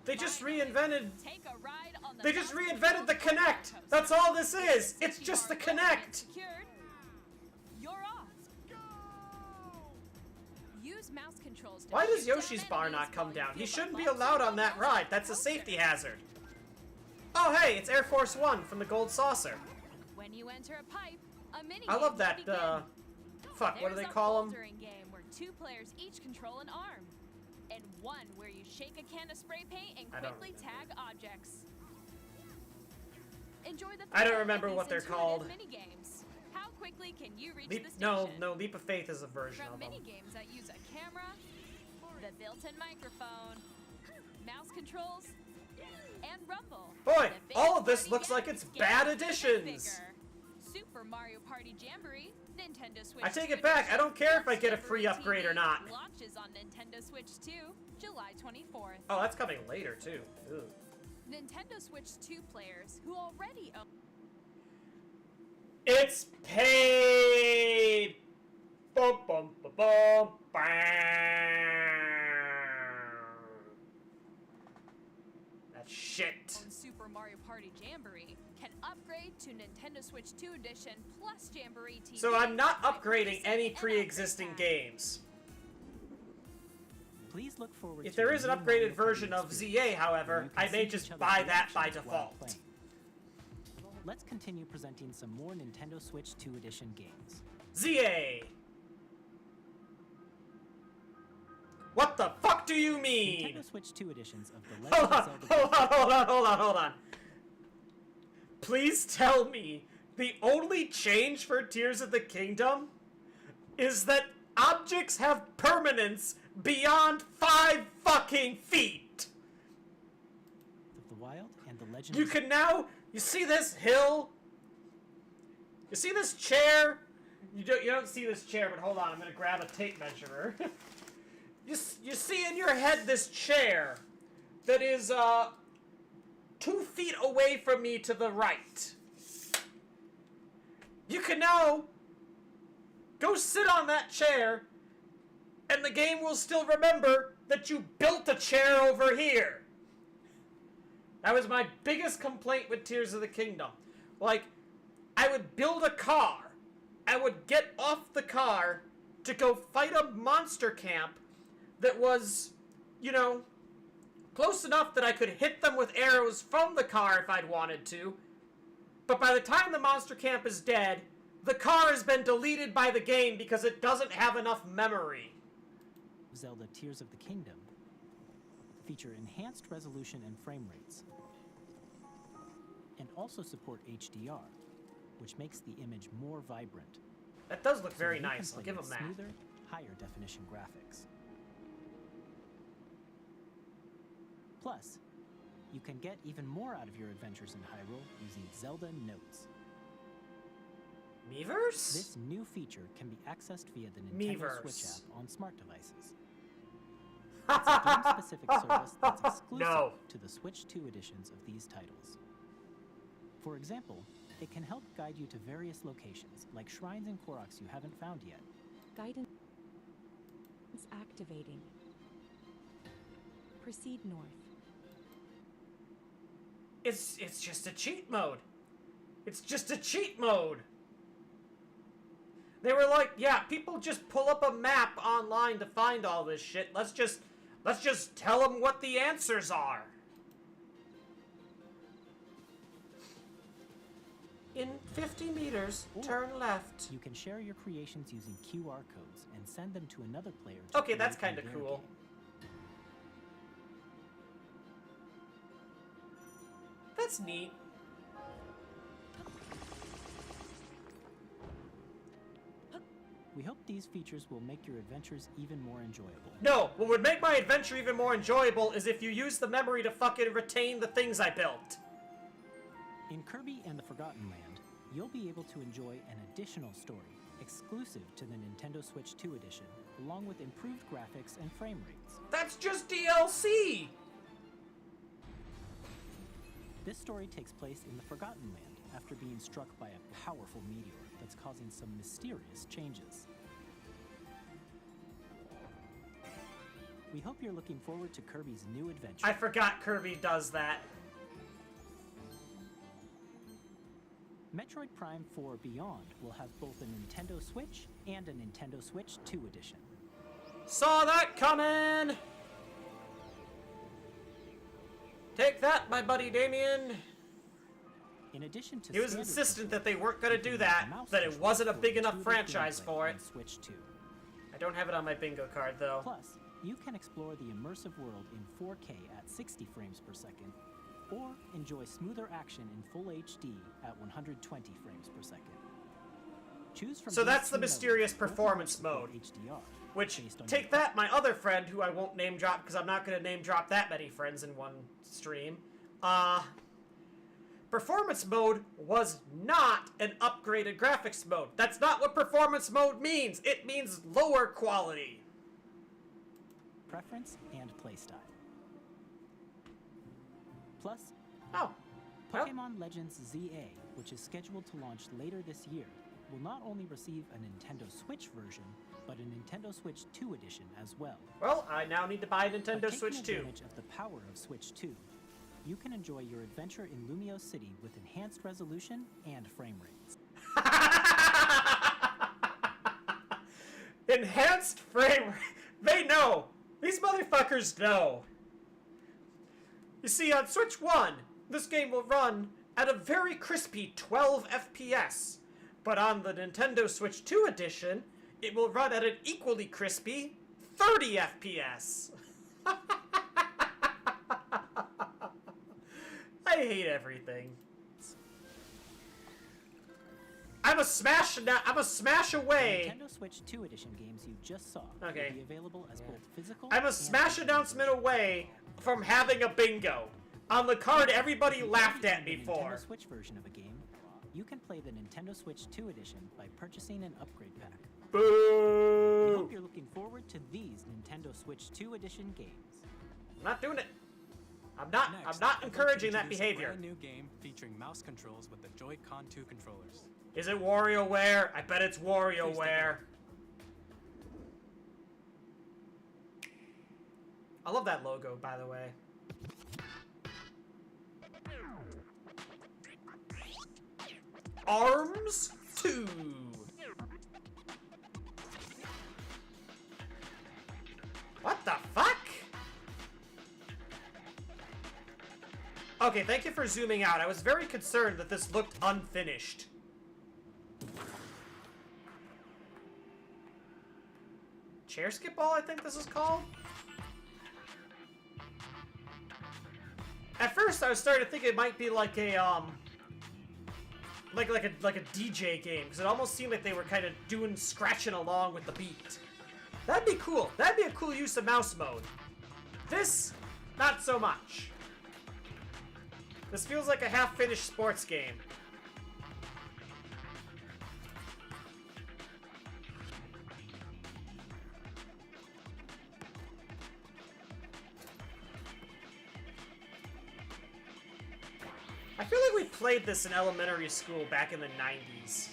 They just Finally, reinvented. Take a ride on the They just Bowser reinvented the Roller Kinect. Coaster. That's all this is. It's Once you just are the loaded and Kinect. secured, you're off. Use mouse controls to Why does shoot down Yoshi's bar enemies not come while you down? He feel the shouldn't be bumps allowed of on the that Bowser ride. That's a coaster. safety hazard. Oh, hey, it's Air Force One from the Gold Saucer. When you enter a pipe, a mini I love that, begin. fuck, what do they There's call a them? bouldering game where 2 players each control an arm, and one where you shake a can of spray paint and I don't quickly tag objects. Enjoy the I don't fun remember of what these they're called. intuitive mini-games. How quickly can you reach Leap, the station? no, Leap of Faith is a version From of them. mini games that use a camera, the built-in microphone, mouse controls, and rumble. Boy, The big all of this party looks like games it's get bad bigger and additions. bigger. Super Mario Party Jamboree, Nintendo Switch. I take 2 it back. I don't care if I Plus get a free Jamboree upgrade or TV not. Launches on Nintendo Switch 2, July 24th. Oh, that's coming later, too. Ew. Nintendo Switch 2 players who already own It's paid! Bum, bum, bum, bum, bam. That's shit. Super Mario Party Jamboree can upgrade to Nintendo Switch 2 Edition plus Jamboree TV. So I'm not by upgrading purchasing any an pre-existing upgrade pack. games. Please look forward If to there a is an new Mario upgraded Party version of experience ZA, however, where you can I may see just each other's buy that by reactions while default. playing. Let's continue presenting some more Nintendo Switch 2 Edition games. ZA! What the fuck do you mean? Nintendo Switch 2 editions of The Hold Legend on, of Zelda. hold on. Please tell me the only change for Tears of the Kingdom is that objects have permanence beyond 5 fucking feet. Of the Wild and The Legend You of can now, you see this hill? You see this chair? You don't see this chair, but hold on, I'm gonna grab a tape measure. You see in your head this chair that is 2 feet away from me to the right. You can now go sit on that chair, and the game will still remember that you built a chair over here. That was my biggest complaint with Tears of the Kingdom. Like, I would build a car. I would get off the car to go fight a monster camp that was, you know, close enough that I could hit them with arrows from the car if I'd wanted to. But by the time the monster camp is dead, the car has been deleted by the game because it doesn't have enough memory. Zelda Tears of the Kingdom feature enhanced resolution and frame rates, and also support HDR, which makes the image more vibrant. That does look So very you can nice. I'll play give with them that. smoother, higher definition graphics. Plus, you can get even more out of your adventures in Hyrule using Zelda Notes. Miiverse? This new feature can be accessed via the Nintendo Miiverse. Switch app on smart devices. It's a game-specific service that's exclusive No. to the Switch 2 editions of these titles. For example, it can help guide you to various locations, like shrines and Koroks you haven't found yet. Guidance activating. Proceed north. It's just a cheat mode. It's just a cheat mode. They were like, yeah, people just pull up a map online to find all this shit. Let's just tell them what the answers are. In 50 meters, Or turn left. You can share your creations using QR codes and send them to another player to Okay, that's create in kinda their cool. game. That's neat. We hope these features will make your adventures even more enjoyable. No, what would make my adventure even more enjoyable is if you use the memory to fucking retain the things I built. In Kirby and the Forgotten Land, you'll be able to enjoy an additional story exclusive to the Nintendo Switch 2 edition, along with improved graphics and frame rates. That's just DLC! This story takes place in the Forgotten Land after being struck by a powerful meteor that's causing some mysterious changes. We hope you're looking forward to Kirby's new adventure. I forgot Kirby does that. Metroid Prime 4 Beyond will have both a Nintendo Switch and a Nintendo Switch 2 edition. Saw that coming! Take that, my buddy Damien. In addition to He was standard insistent that controls, they weren't gonna you can do use that, mouse that it controls wasn't a for big enough intuitive franchise gameplay for it. on Switch 2. I don't have it on my bingo card, though. Plus, you can explore the immersive world in 4K at 60 frames per second, or enjoy smoother action in full HD at 120 frames per second. Choose from So these that's the two modes, mysterious both of which performance support mode. HDR, Which, based on take your that, my other friend, who I won't name drop because I'm not going to name drop that many friends in one stream. Performance mode was not an upgraded graphics mode. That's not what performance mode means. It means lower quality. preference and playstyle. Plus, Oh. Well, Pokemon Legends ZA, which is scheduled to launch later this year, will not only receive a Nintendo Switch version, but a Nintendo Switch 2 edition as well. well, I now need to buy a Nintendo By Switch taking 2. advantage of the power of Switch 2, you can enjoy your adventure in Lumio City with enhanced resolution and frame rates. Enhanced frame. They know. These motherfuckers know. You see, on Switch 1, this game will run at a very crispy 12 FPS. But on the Nintendo Switch 2 edition, it will run at an equally crispy 30 FPS. I hate everything. I'm a smash away. Nintendo Switch 2 edition games you just saw Okay. will be available as both physical I'm a and smash digital announcement versions. away from having a bingo. On the card everybody If you laughed already at own the before. Nintendo Switch version of a game, you can play the Nintendo Switch 2 edition by purchasing an upgrade pack. We Boo! hope you're looking forward to these Nintendo Switch 2 edition games. I'm not doing it. I'm not Next, encouraging I'd like to that introduce behavior. A brand new game featuring mouse controls with the Joy-Con 2 controllers. Is it WarioWare? I bet it's WarioWare. I love that logo, by the way. Arms 2. What the fuck? Okay, thank you for zooming out. I was very concerned that this looked unfinished. Chair skip ball, I think this is called? At first, I was starting to think it might be like a, like a DJ game, because it almost seemed like they were kind of scratching along with the beat. That'd be cool. That'd be a cool use of mouse mode. This, not so much. This feels like a half-finished sports game. I feel like we played this in elementary school back in the 90s.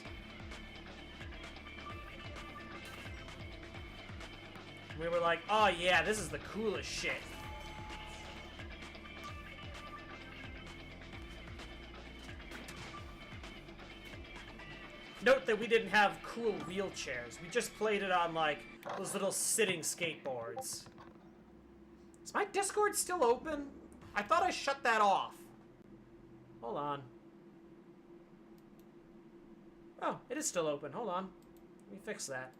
We were like, oh yeah, this is the coolest shit. Note that we didn't have cool wheelchairs. We just played it on, like, those little sitting skateboards. Is my Discord still open? I thought I shut that off. Hold on. Oh, it is still open. Hold on. Let me fix that.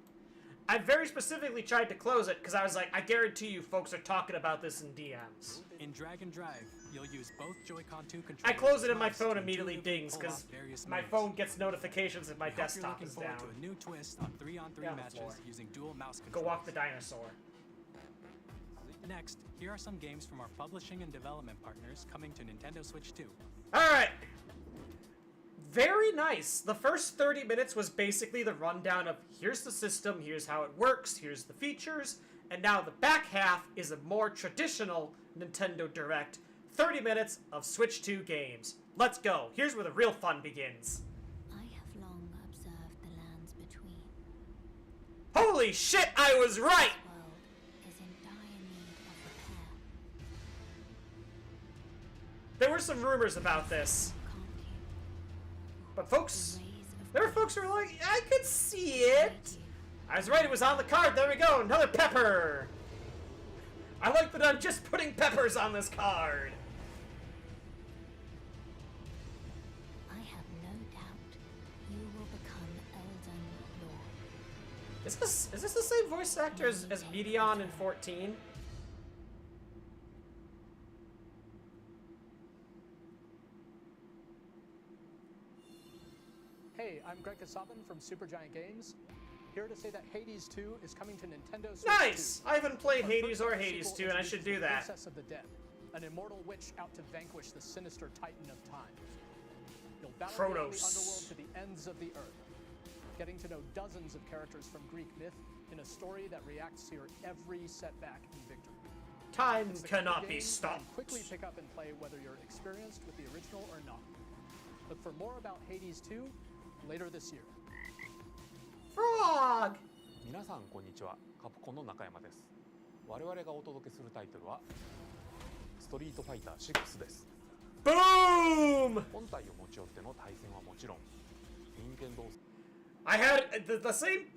I very specifically tried to close it because I was like, I guarantee you folks are talking about this in DMs. In Drag and Drive, you'll use both Joy-Con 2 controllers. I close it with and my mouse phone to immediately intuitively dings pull because off various my moves. phone gets notifications if my We hope you're desktop looking is forward down. to a new twist on 3-on-3 Get on the matches floor. using dual mouse Go controls. walk the dinosaur. Next, here are some games from our publishing and development partners coming to Nintendo Switch 2. Alright. Very nice. The first 30 minutes was basically the rundown of here's the system, here's how it works, here's the features, and now the back half is a more traditional Nintendo Direct. 30 minutes of Switch 2 games. Let's go. Here's where the real fun begins. I have long observed the lands between. Holy shit, I was right! This world is in dire need of repair. There were some rumors about this. Can't you? But folks, The rays of there were folks who were like, I could see it. I was right, it was on the card. There we go, another pepper. I like that I'm just putting peppers on this card. I Is this the same voice actor as Medion in 14? Hey, I'm Greg Kasabin from Supergiant Games. Here to say that Hades 2 is coming to Nintendo Switch. Nice! I haven't played Hades or Hades 2, and I should do that. Princess of the Dead, an immortal witch out to vanquish the sinister titan of time. You'll battle the underworld to the ends of the earth, getting to know dozens of characters from Greek myth in a story that reacts to your every setback and victory. Time cannot be stopped. Quickly pick up and play whether you're experienced with the original or not. Look for more about Hades 2 later this year. Frog! 皆さんこんにちは。カプコンの中山です。我々がお届けするタイトルはストリートファイター6です。Boom! 本体を持ち寄っての対戦はもちろん、任天堂 I had the same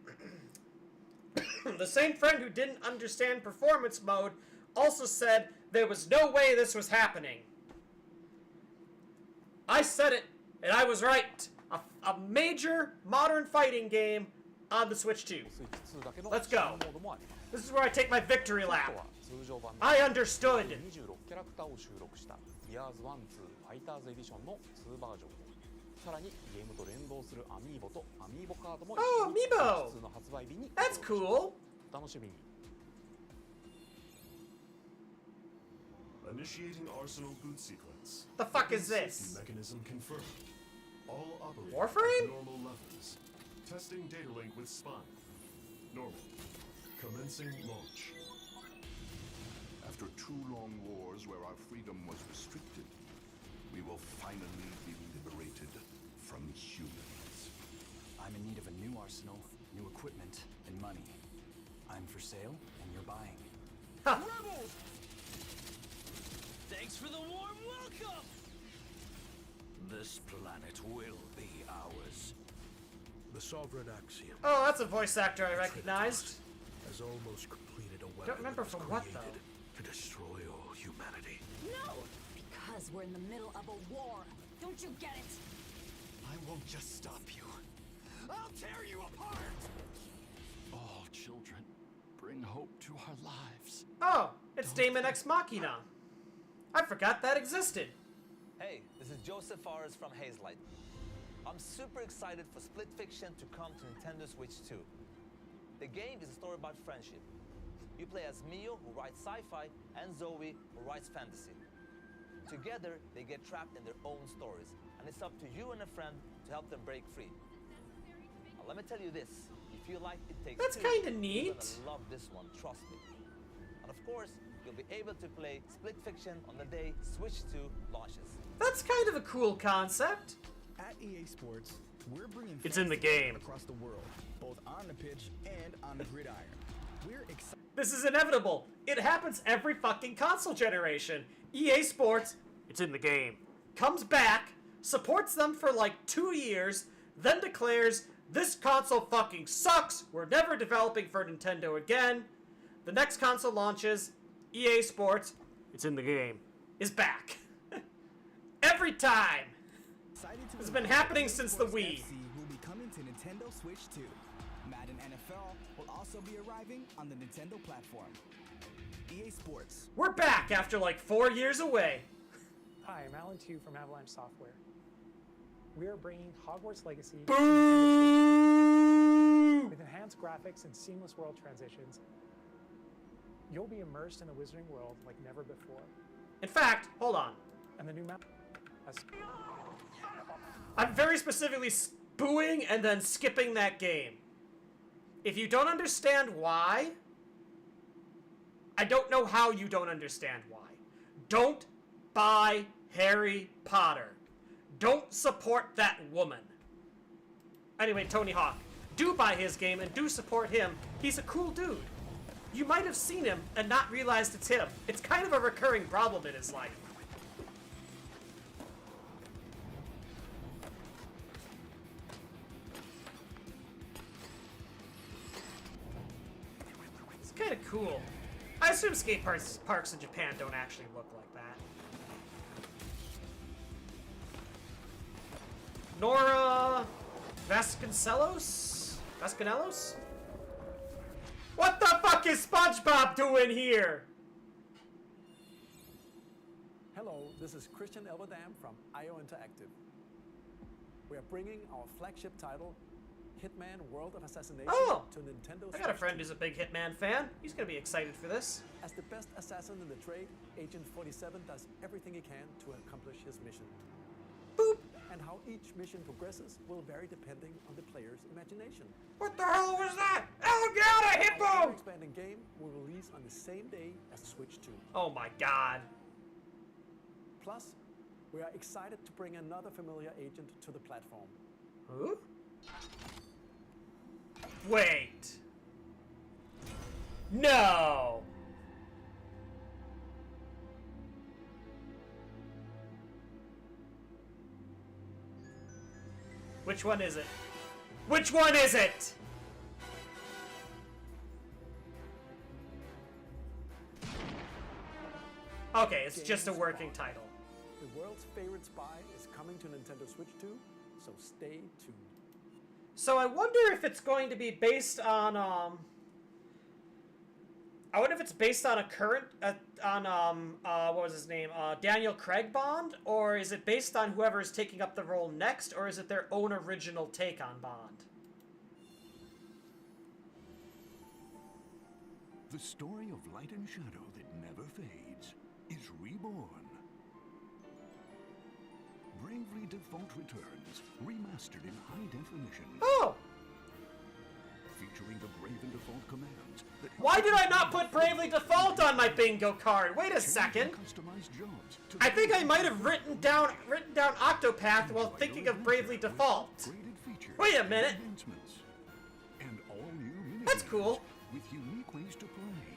the same friend who didn't understand performance mode also said there was no way this was happening. I said it, and I was right. A major modern fighting game on the Switch 2. Let's go. This is where I take my victory lap. I understood. 26キャラクターを収録した Years 1-2 ファイターズエディションの2バージョン。さらにゲームと連動するアミーボとアミーボカードも一緒に普通の発売日に That's cool. お楽しみに。Initiating arsenal boot sequence. The fuck is this? Mechanism confirmed. All operate Warframe? normal levels. Testing data link with spine. Normal. Commencing launch. After 2 long wars where our freedom was restricted, we will finally be liberated from humans. I'm in need of a new arsenal, new equipment, and money. I'm for sale, and you're buying. Rebels! Thanks for the warm welcome! This planet will be ours. The sovereign axiom. Oh, that's a voice actor I recognized. Has almost completed a weapon. Don't remember from what though. To destroy all humanity. No! Because we're in the middle of a war. Don't you get it? I won't just stop you. I'll tear you apart! All children bring hope to our lives. Oh, it's Daemon Ex Machina. I forgot that existed. Hey, this is Joseph Fares from Hazelight. I'm super excited for Split Fiction to come to Nintendo Switch 2. The game is a story about friendship. You play as Mio, who writes sci-fi, and Zoe, who writes fantasy. Together, they get trapped in their own stories, and it's up to you and a friend to help them break free. Now, let me tell you this. If you like It Takes That's Two, kinda neat. you're gonna love this one, trust me. And of course, you'll be able to play Split Fiction on the day Switch 2 launches. That's kind of a cool concept. At EA Sports, we're bringing It's in the game. across the world, both on the pitch and on the gridiron. We're excited. This is inevitable. It happens every fucking console generation. EA Sports, it's in the game, comes back, supports them for like 2 years, then declares, this console fucking sucks, we're never developing for Nintendo again. The next console launches, EA Sports, it's in the game, is back. Every time. It's been happening since the Wii. FC will be coming to Nintendo Switch 2. Madden NFL will also be arriving on the Nintendo platform. EA Sports. We're back after like 4 years away. Hi, I'm Alan Tu from Avalanche Software. We are bringing Hogwarts Legacy to Nintendo Switch 2. with enhanced graphics and seamless world transitions. You'll be immersed in the Wizarding world like never before. In fact, hold on. And the new map. I'm very specifically booing and then skipping that game. If you don't understand why, I don't know how you don't understand why. Don't buy Harry Potter. Don't support that woman. Anyway, Tony Hawk, do buy his game and do support him. He's a cool dude. You might have seen him and not realized it's him. It's kind of a recurring problem in his life. Kind of cool. I assume skate parks in Japan don't actually look like that. Nora Vasconcelos? What the fuck is SpongeBob doing here? Hello, this is Christian Elverdam from IO Interactive. We are bringing our flagship title, Hitman World of Assassination, to Nintendo Switch. I got a friend who's a big Hitman fan. He's gonna be excited for this. As the best assassin in the trade, Agent 47 does everything he can to accomplish his mission. Boop! And how each mission progresses will vary depending on the player's imagination. What the hell was that? Oh god, a hippo! The expanding game will release on the same day as Switch 2. Oh my god. Plus, we are excited to bring another familiar agent to the platform. Who? Wait. No. Which one is it? Which one is it? Okay, it's just a working title. The world's favorite spy is coming to Nintendo Switch 2, so stay tuned. So I wonder if it's going to be based on I wonder if it's based on a current what was his name? Daniel Craig Bond, or is it based on whoever is taking up the role next, or is it their own original take on Bond? The story of light and shadow that never fades is reborn. Bravely Default returns, remastered in high definition. Oh! Featuring the Brave and Default commands that Why did I not put Bravely Default on my bingo card? Wait a second. I think I might have written down Octopath while thinking of Bravely Default. Wait a minute. And all new That's cool. With unique ways to play.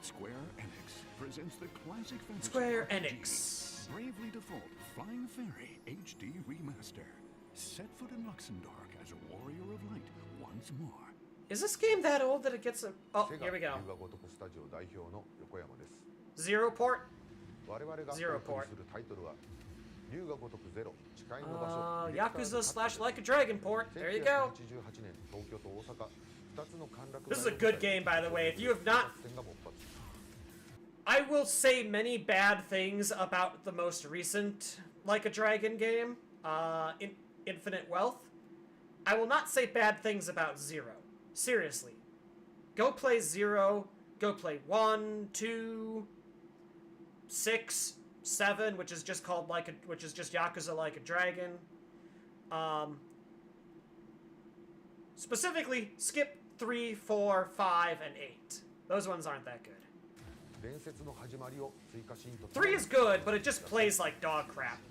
Square Enix presents the classic fantasy Square RPG, Enix. Bravely Default Flying Fairy HD Remaster. Set foot in Luxembourg as a warrior of light once more. Is this game that old that it gets a... Oh, here we go. Zero port? Zero port. Yakuza / Like a Dragon port. There you go. This is a good game, by the way. If you have not... I will say many bad things about the most recent Like a Dragon game, Infinite Wealth. I will not say bad things about Zero. Seriously. Go play Zero. Go play 1, 2, 6, 7, which is just called which is just Yakuza Like a Dragon. Specifically, skip 3, 4, 5, and 8. Those ones aren't that good. 3 is good, but it just plays like dog crap.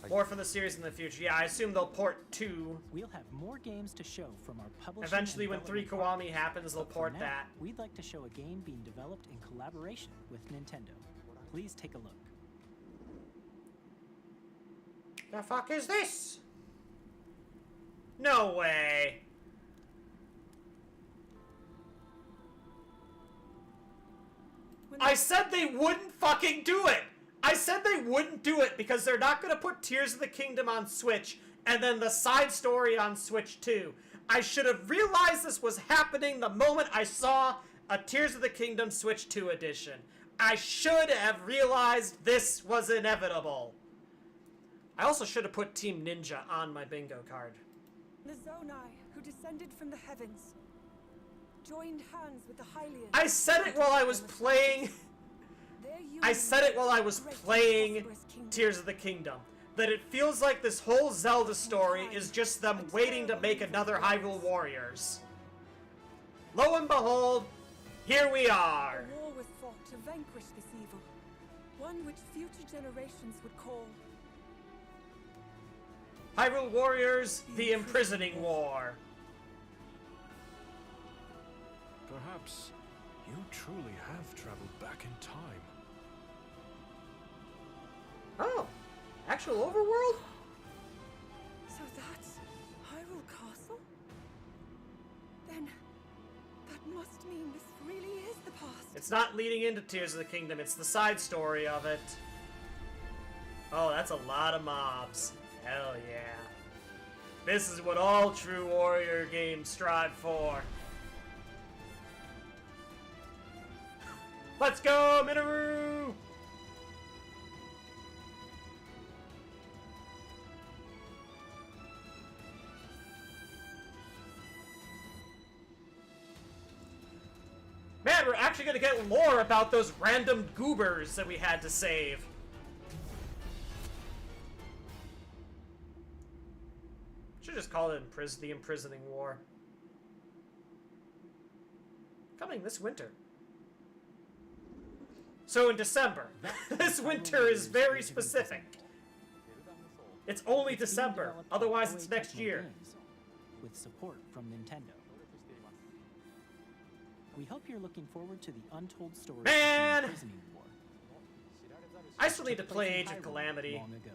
More from the series in the future. Yeah, I assume they'll port 2. We'll have more games to show from our publishing. Eventually, when 3 Kiwami happens, they'll port now, that. We'd like to show a game being developed in collaboration with Nintendo. Please take a look. The fuck is this? No way. I said they wouldn't fucking do it. I said they wouldn't do it because they're not going to put Tears of the Kingdom on Switch and then the side story on Switch 2. I should have realized this was happening the moment I saw a Tears of the Kingdom Switch 2 edition. I should have realized this was inevitable. I also should have put Team Ninja on my bingo card. The Zonai, who descended from the heavens, joined hands with the Hylians. I said it while I was playing... I said it while I was playing Tears of the Kingdom. That it feels like this whole Zelda story is just them waiting to make another Hyrule Warriors. Lo and behold, here we are. A war was fought to vanquish this evil, one which future generations would call Hyrule Warriors, the Imprisoning War. Perhaps you truly have traveled back in time. Oh, actual overworld? So that's Hyrule Castle? Then that must mean this really is the past. It's not leading into Tears of the Kingdom, it's the side story of it. Oh, that's a lot of mobs. Hell yeah. This is what all true warrior games strive for. Let's go, Minoru! Man, we're actually gonna get lore about those random goobers that we had to save. Should just call it the Imprisoning War. Coming this winter. So in December. This winter is very specific. It's only December. Otherwise it's next year. With support from Nintendo. We hope you're looking forward to the untold story of the Imprisoning War. I still need to play Age of Calamity. Long ago.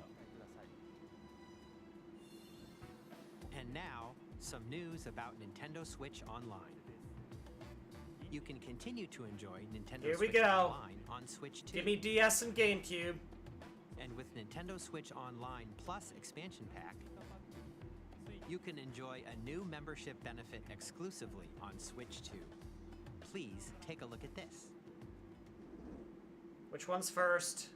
And now, some news about Nintendo Switch Online. You can continue to enjoy Nintendo Switch Online on Switch 2. Give me DS and GameCube. And with Nintendo Switch Online Plus expansion pack, you can enjoy a new membership benefit exclusively on Switch 2. Please take a look at this. Which one's first?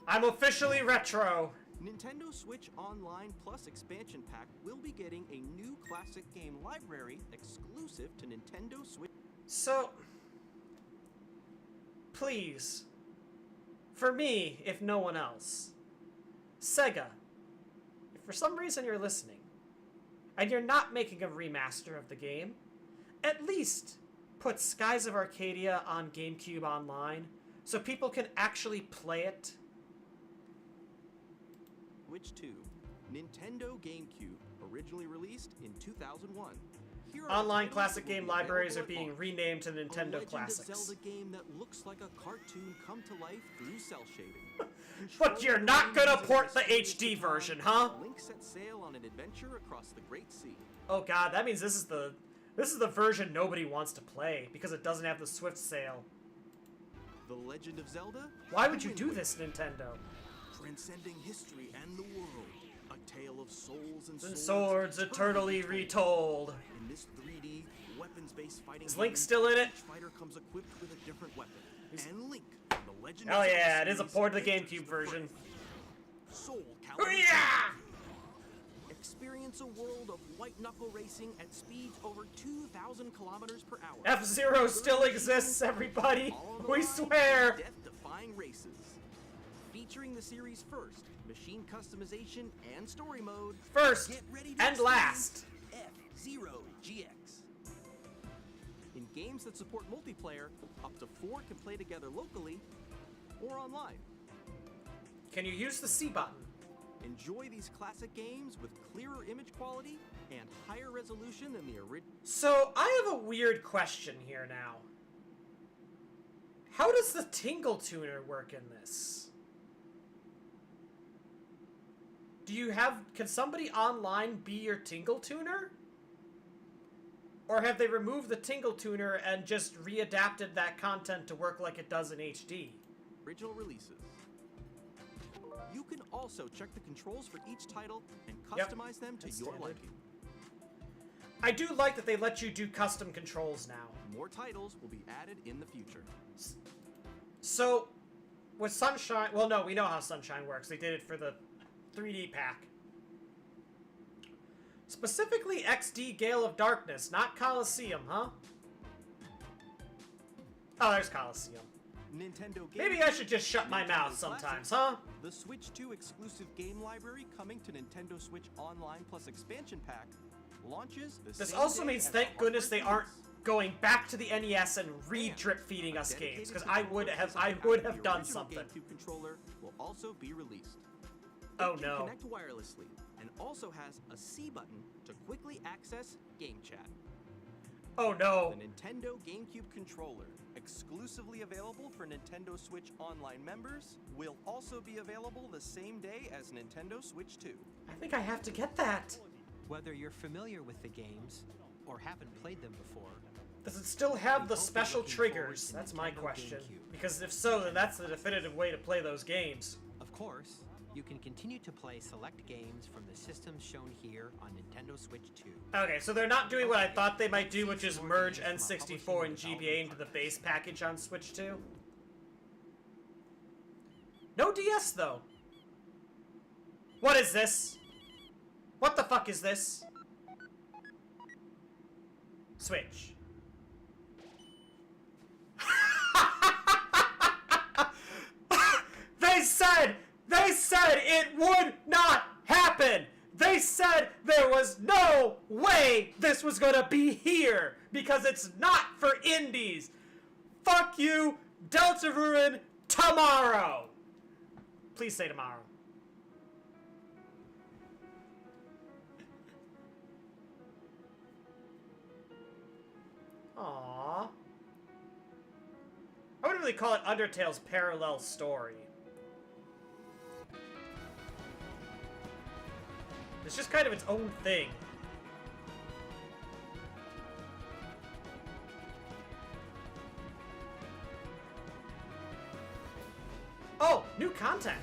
I'm officially retro. Nintendo Switch Online Plus expansion pack will be getting a new classic game library exclusive to Nintendo Switch. So, please, for me, if no one else, Sega, if for some reason you're listening, and you're not making a remaster of the game, at least put Skies of Arcadia on GameCube Online so people can actually play it. Switch 2, Nintendo GameCube, originally released in 2001. Online classic game libraries are being renamed to Nintendo Classics. A Zelda game that looks like a cartoon come to life through cell shading. But you're not gonna port the HD version, huh? Link set sail on an adventure across the Great Sea. Oh god, that means this is the version nobody wants to play because it doesn't have the Swift sail. The Legend of Zelda? Why would you do this, Nintendo? Transcending history and the world. A tale of souls and swords eternally retold. In this 3D weapons-based fighting is Link still in it? Each fighter comes equipped with a different weapon. And Link, the Legend Hell of Zelda yeah, it is a series, port of the GameCube version. Soul Calibur. Experience a world of white-knuckle racing at speeds over 2,000 kilometers per hour. F-Zero still exists, everybody. We swear. Death-defying races. Featuring the series' first machine customization and story mode. First Get ready to and last. F-Zero GX. In games that support multiplayer, up to 4 can play together locally or online. Can you use the C button? Enjoy these classic games with clearer image quality and higher resolution than the original. So, I have a weird question here now. How does the Tingle Tuner work in this? Can somebody online be your Tingle Tuner? Or have they removed the Tingle Tuner and just readapted that content to work like it does in HD? Original releases. You can also check the controls for each title and customize them to your liking. I do like that they let you do custom controls now. More titles will be added in the future. So, with Sunshine... Well, no, we know how Sunshine works. They did it for the 3D pack. Specifically XD Gale of Darkness, not Coliseum, huh? Oh, there's Coliseum. Nintendo game. Maybe I should just shut my mouth sometimes, huh? The Switch 2 exclusive game library coming to Nintendo Switch Online Plus expansion pack launches the This same also day means as thank the goodness they hardware aren't going back to the NES and re-drip feeding us games, because I would have done something. The GameCube controller will also be released. Oh It can no. connect wirelessly and also has a C button to quickly access game chat. Oh no. The Nintendo GameCube controller, exclusively available for Nintendo Switch Online members, will also be available the same day as Nintendo Switch 2. I think I have to get that. Whether you're familiar with the games or haven't played them before, Does it still have the special triggers? That's my question. Because if so, then that's the definitive way to play those games. Of course, you can continue to play select games from the systems shown here on Nintendo Switch 2. Okay, so they're not doing what I thought they might do, which is merge N64 and GBA into the base package on Switch 2. No DS, though. What is this? What the fuck is this? Switch. They said it would not happen. They said there was no way this was gonna be here because it's not for indies. Fuck you, Deltarune, tomorrow. Please say tomorrow. Aww. I wouldn't really call it Undertale's parallel story. It's just kind of its own thing. Oh, new content.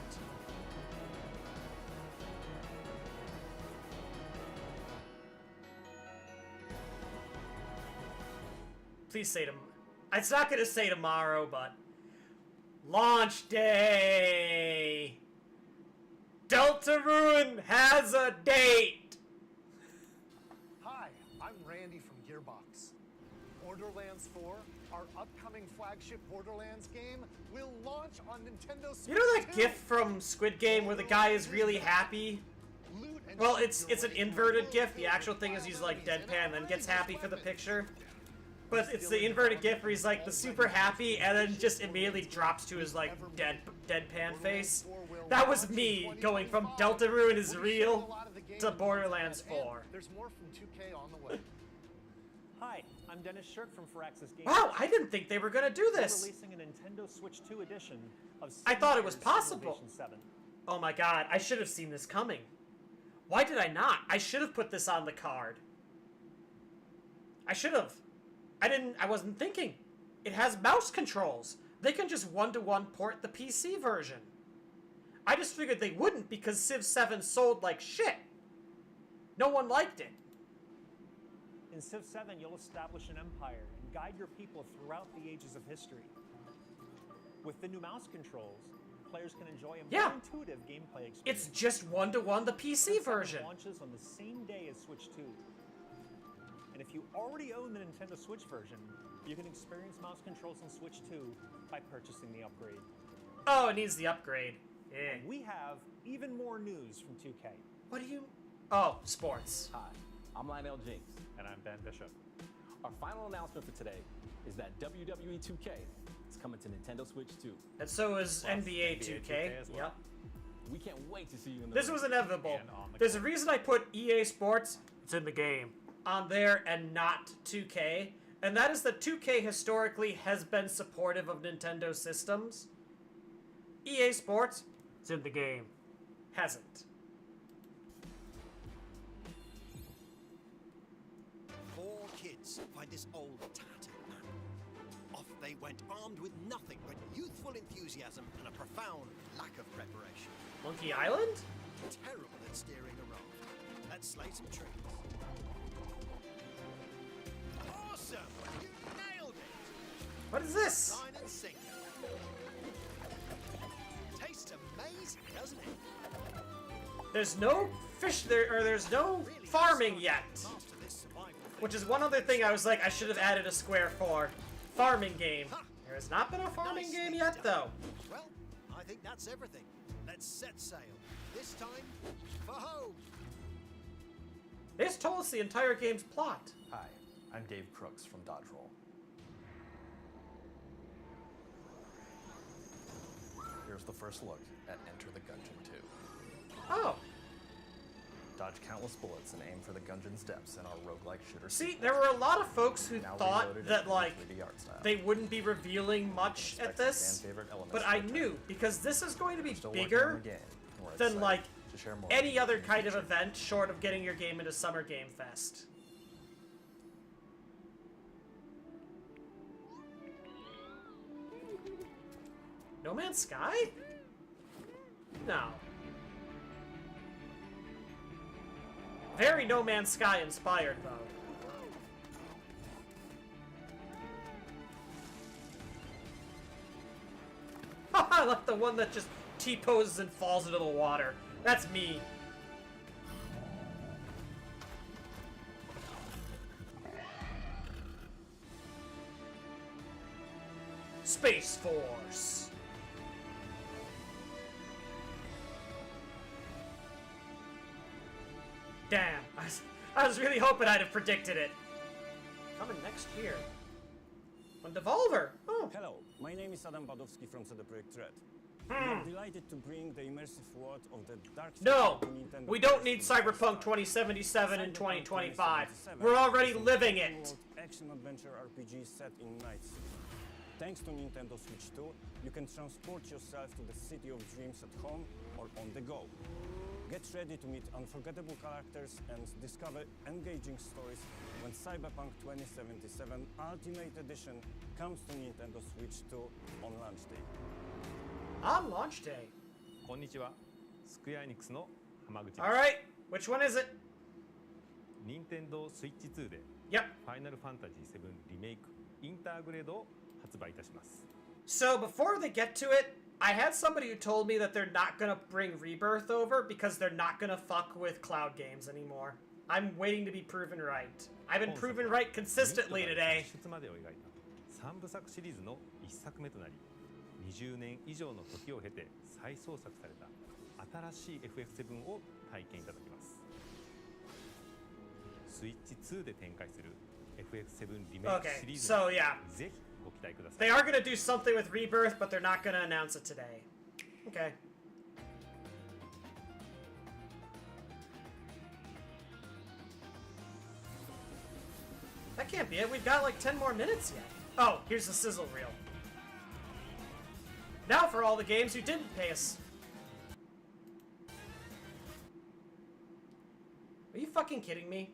Please say tomorrow. It's not gonna say tomorrow, but launch day. Deltarune has a date! Hi, I'm Randy from Gearbox. Borderlands 4, our upcoming flagship Borderlands game, will launch on Nintendo Switch. You know that GIF from Squid Game where the guy is really happy? Well, it's an inverted GIF. The actual thing is he's like deadpan and then gets happy for the picture. But it's the inverted GIF where he's like the super happy and then just immediately drops to his like deadpan face. That was me going from Deltarune is real to Borderlands 4. There's more from 2K on the way. Hi, I'm Dennis Shirk from Firaxis Games. Wow, I didn't think they were gonna do this. We're releasing a Nintendo Switch 2 edition of I thought it was possible. Civilization 7. Oh my god, I should have seen this coming. Why did I not? I should have put this on the card. I should have. I wasn't thinking. It has mouse controls. They can just one-to-one port the PC version. I just figured they wouldn't because Civ 7 sold like shit. No one liked it. In Civ 7, you'll establish an empire and guide your people throughout the ages of history. With the new mouse controls, players can enjoy a more intuitive gameplay experience. It's just one-to-one the PC version. Launches on the same day as Switch 2. And if you already own the Nintendo Switch version, you can experience mouse controls on Switch 2 by purchasing the upgrade. Oh, it needs the upgrade. Yeah. And we have even more news from 2K. What do you... Oh, sports. Hi, I'm Lionel Jinx. And I'm Ben Bishop. Our final announcement for today is that WWE 2K is coming to Nintendo Switch 2. And so is NBA 2K. as well. Yep. We can't wait to see you in the This ring. was inevitable. There's a reason I put EA Sports, it's in the game, on there and not 2K. And that is that 2K historically has been supportive of Nintendo systems. EA Sports, it's in the game. Hasn't. Four kids find this old tattered map. Off they went armed with nothing but youthful enthusiasm and a profound lack of preparation. Monkey Island? Terrible at steering a raft. Let's slay some trees. Awesome! You nailed it! What is this? Line and sinker. Tastes amazing, doesn't it? There's no fish there, or there's no farming yet. Which is one other thing I was like, I should have added a square for. Farming game. There has not been a farming game yet, though. Well, I think that's everything. Let's set sail. This time, for home. They just told us the entire game's plot. Hi, I'm Dave Crooks from Dodge Roll. Here's the first look at Enter the Gungeon 2. Oh. Dodge countless bullets and aim for the Gungeon's depths in our roguelike shooter. See, sequel. there were a lot of folks who Now thought reloaded that, in like, 3D art style. they wouldn't be revealing much at this, fan-favorite elements but to I return. knew, because this is going to be Still working on bigger the game, and we're than, excited like, to share more any with you other in the kind of future. event short of getting your game into Summer Game Fest. No Man's Sky? No. Very No Man's Sky inspired, though. I like the one that just T-poses and falls into the water. That's me. Space Force. Damn, I was really hoping I'd have predicted it. Coming next year. On Devolver. Oh. Hello, my name is Adam Badowski from CD Projekt Red. We are delighted to bring the immersive world of the dark side No, to Nintendo we don't need Cyberpunk 2077 in 2025. We're already living it. Action-adventure RPG set in Night City. Thanks to Nintendo Switch 2, you can transport yourself to the city of dreams at home or on the go. Get ready to meet unforgettable characters and discover engaging stories when Cyberpunk 2077 Ultimate Edition comes to Nintendo Switch 2 on launch day. On launch day. こんにちは。スクエアエニックスの浜口です。Alright, which one is it? 任天堂スイッチ2で Yep. ファイナルファンタジー7リメイクインターグレードを発売いたします。So before they get to it, I had somebody who told me that they're not gonna bring Rebirth over because they're not gonna fuck with cloud games anymore. I'm waiting to be proven right. I've been proven right consistently today. 脱出までを描いた3部作シリーズの1作目となり、20年以上の時を経て再創作された新しい FF7 を体験いただきます。スイッチ2で展開する FF7 リメイクシリーズ so yeah. ぜひご期待ください。 They are gonna do something with Rebirth, but they're not gonna announce it today. Okay. That can't be it. We've got like 10 more minutes yet. Oh, here's the sizzle reel. Now for all the games you didn't pay us. Are you fucking kidding me?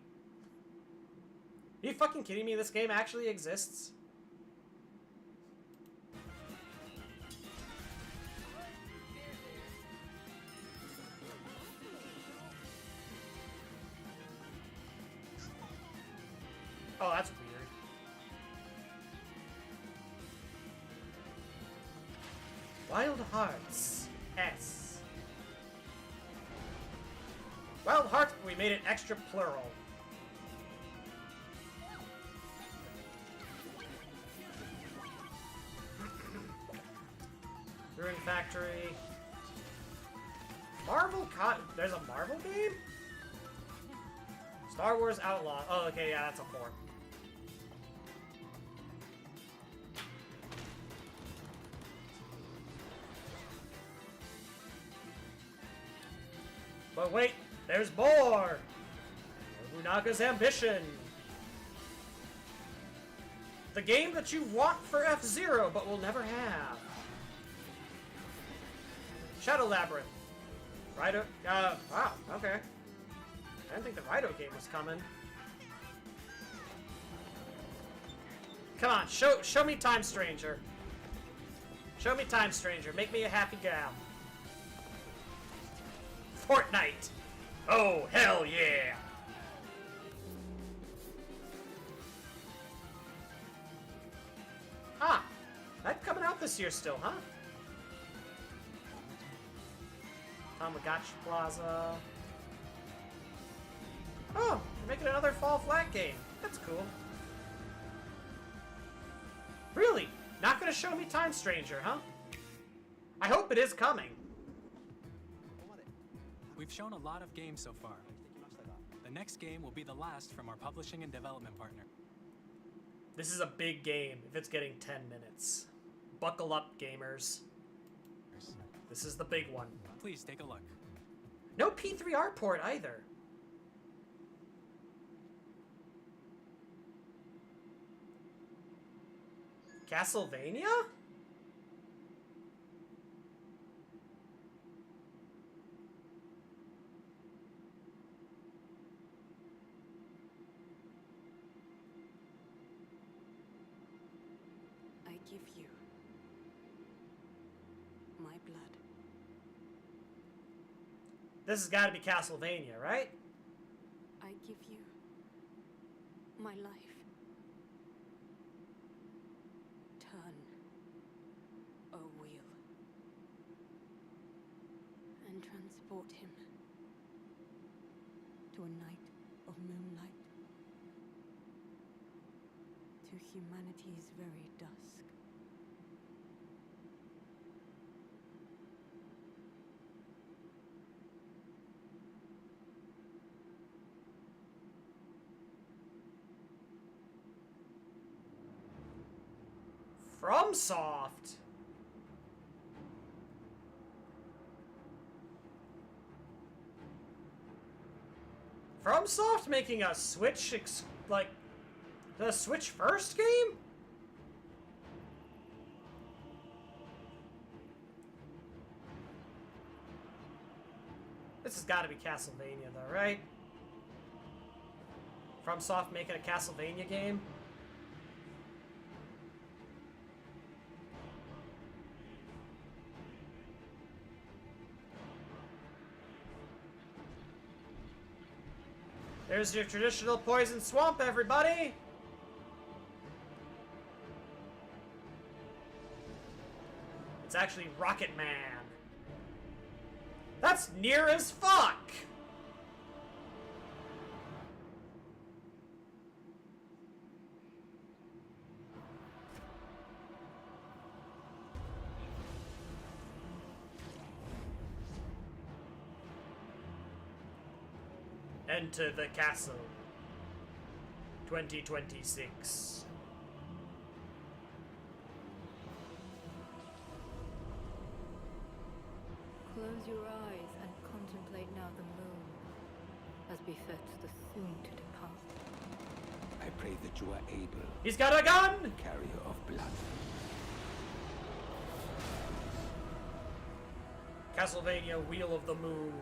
Are you fucking kidding me? This game actually exists? Oh, that's weird. Wild Hearts S. Wild Hearts, we made it extra plural. Ruin Factory. Marvel there's a Marvel game? Star Wars Outlaw. Oh, okay, yeah, that's a 4. But wait, there's more! Nobunaga's Ambition! The game that you want for F-Zero, but will never have. Shadow Labyrinth. Rido, wow, okay. I didn't think the Rido game was coming. Come on, show me Time Stranger. Show me Time Stranger, make me a happy gal. Fortnite! Oh, hell yeah! Ah! That's coming out this year still, huh? Tamagotchi Plaza. Oh, they're making another Fall Flat game. That's cool. Really? Not gonna show me Time Stranger, huh? I hope it is coming. We've shown a lot of games so far. The next game will be the last from our publishing and development partner. This is a big game if it's getting 10 minutes. Buckle up, gamers. This is the big one. Please take a look. No P3R port either. Castlevania? I give you my blood. This has got to be Castlevania, right? I give you my life. Turn a wheel and transport him to a night of moonlight, to humanity's very dusk. FromSoft. FromSoft making a Switch, like, the Switch first game? This has got to be Castlevania, though, right? FromSoft making a Castlevania game? There's your traditional poison swamp, everybody! It's actually Rocket Man. That's near as fuck! Enter the castle. 2026. Close your eyes and contemplate now the moon, as befits the soon to depart. I pray that you are able. He's got a gun! Carrier of blood. Castlevania Wheel of the Moon.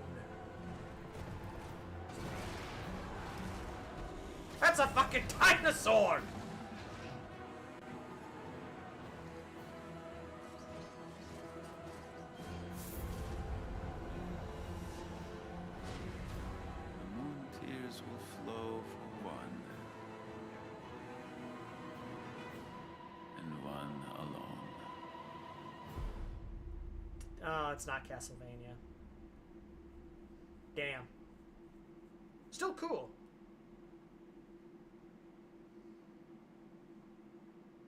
That's a fucking dinosaur! The moon tears will flow for one, and one alone. Oh, it's not Castlevania. Damn. Still cool.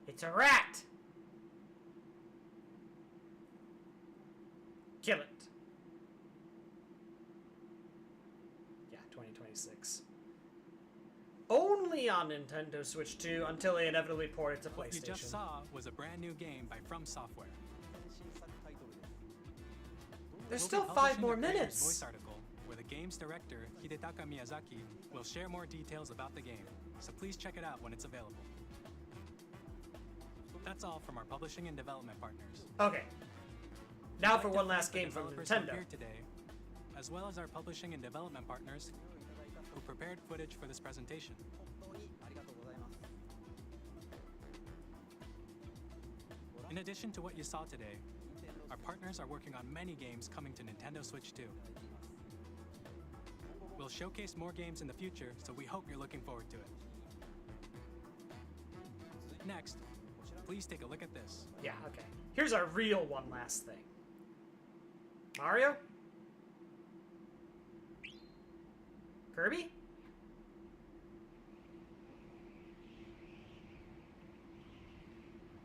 It's a rat! Kill it. Yeah, 2026. Only on Nintendo Switch 2 until they inevitably port it to PlayStation. What you just saw was a brand new game by From Software. There's We'll still be 5 publishing more a creator's minutes. Voice article where the game's director, Hidetaka Miyazaki, will share more details about the game, so please check it out when it's available. That's all from our publishing and development partners. Okay. Now I'd for like one to last thank game the from developers who Nintendo. appeared today, as well as our publishing and development partners who prepared footage for this presentation. In addition to what you saw today, our partners are working on many games coming to Nintendo Switch 2. We'll showcase more games in the future, so we hope you're looking forward to it. Next, please take a look at this. Yeah, okay. Here's our real one last thing. Mario? Kirby?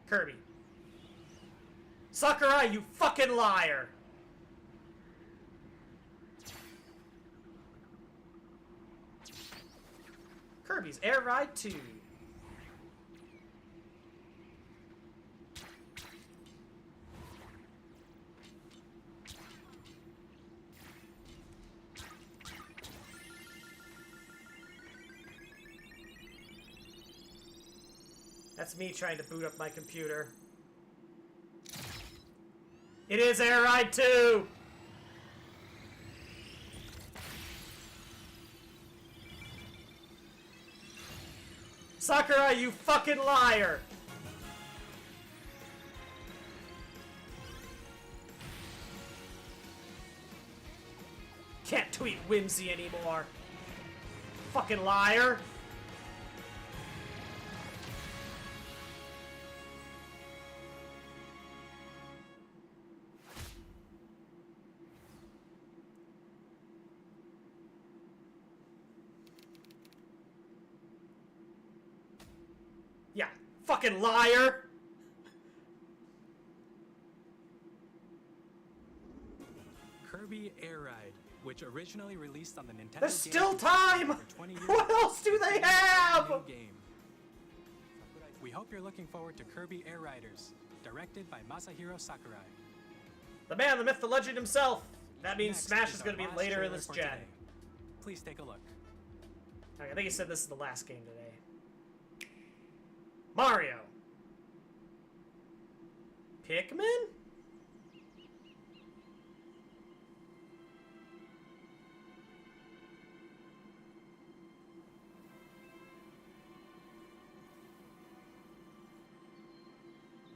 Kirby. Sakurai, you fucking liar! Kirby's Air Ride 2. That's me trying to boot up my computer. It is Air Ride 2! Sakurai, you fucking liar! Can't tweet Whimsy anymore. Fucking liar. Yeah, fucking liar. Kirby Air Ride, which originally released on the Nintendo There's Game still System time! over 20 years What ago, else do they is a have? new game. We hope you're looking forward to Kirby Air Riders, directed by Masahiro Sakurai. The man, the myth, the legend himself. That means Next Smash is our going to be last later in trailer this for gen. today. Please take a look. Okay, I think he said this is the last game today. Mario. Pikmin?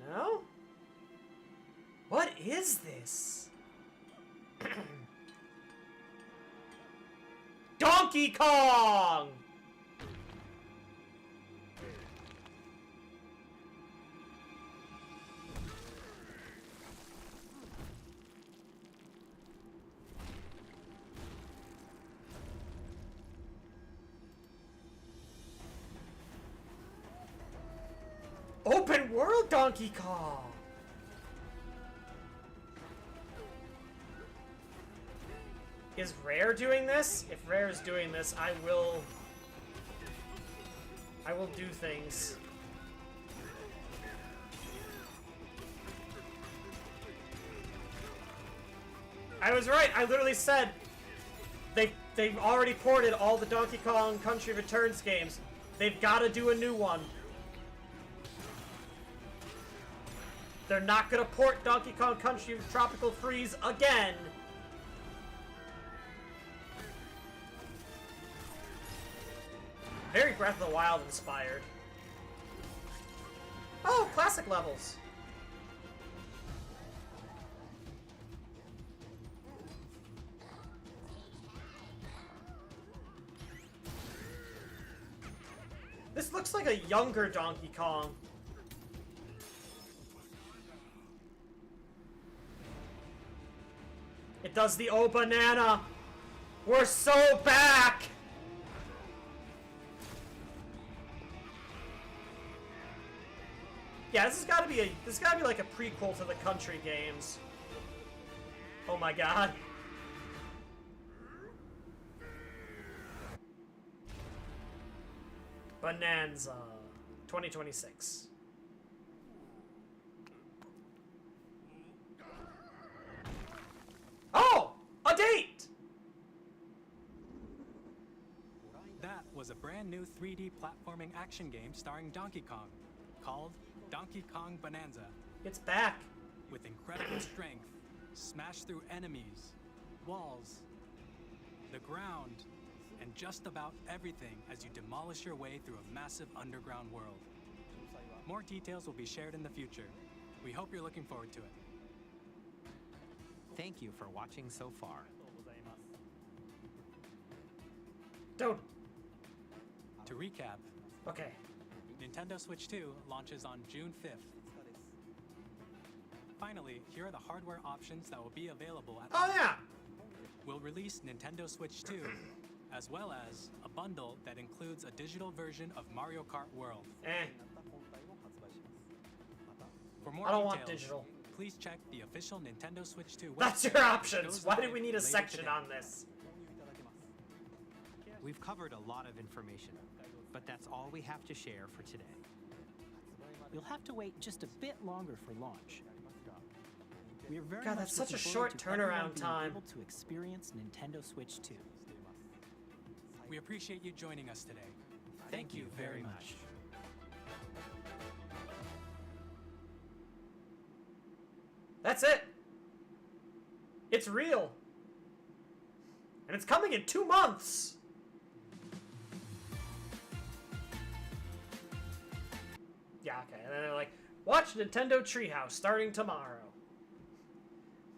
No? What is this? Donkey Kong! Open world Donkey Kong! Is Rare doing this? If Rare is doing this, I will do things. I was right. I literally said they've already ported all the Donkey Kong Country Returns games. They've got to do a new one. They're not gonna port Donkey Kong Country Tropical Freeze again. Very Breath of the Wild inspired. Oh, classic levels. This looks like a younger Donkey Kong. It does the oh banana. We're so back. Yeah, this has got to be like a prequel to the country games. Oh my god. Bonanza 2026. Oh! A date! That was a brand new 3D platforming action game starring Donkey Kong, called Donkey Kong Bonanza. It's back. With incredible strength, smash through enemies, walls, the ground, and just about everything as you demolish your way through a massive underground world. More details will be shared in the future. We hope you're looking forward to it. Thank you for watching so far. Don't. To recap, okay. Nintendo Switch 2 launches on June 5th. Finally, here are the hardware options that will be available at Oh yeah! We'll release Nintendo Switch 2, as well as a bundle that includes a digital version of Mario Kart World. For more I don't details, want digital. please check the official Nintendo Switch 2 website. That's your which options. goes Why do live we need a later section today. on this? We've covered a lot of information, but that's all we have to share for today. You'll have to wait just a bit longer for launch. We are very God, much that's such a looking short forward to everyone turnaround being time. able to experience Nintendo Switch 2. We appreciate you joining us today. Thank you very much. That's it. It's real. And it's coming in 2 months. Yeah, okay. And then they're like, watch Nintendo Treehouse starting tomorrow.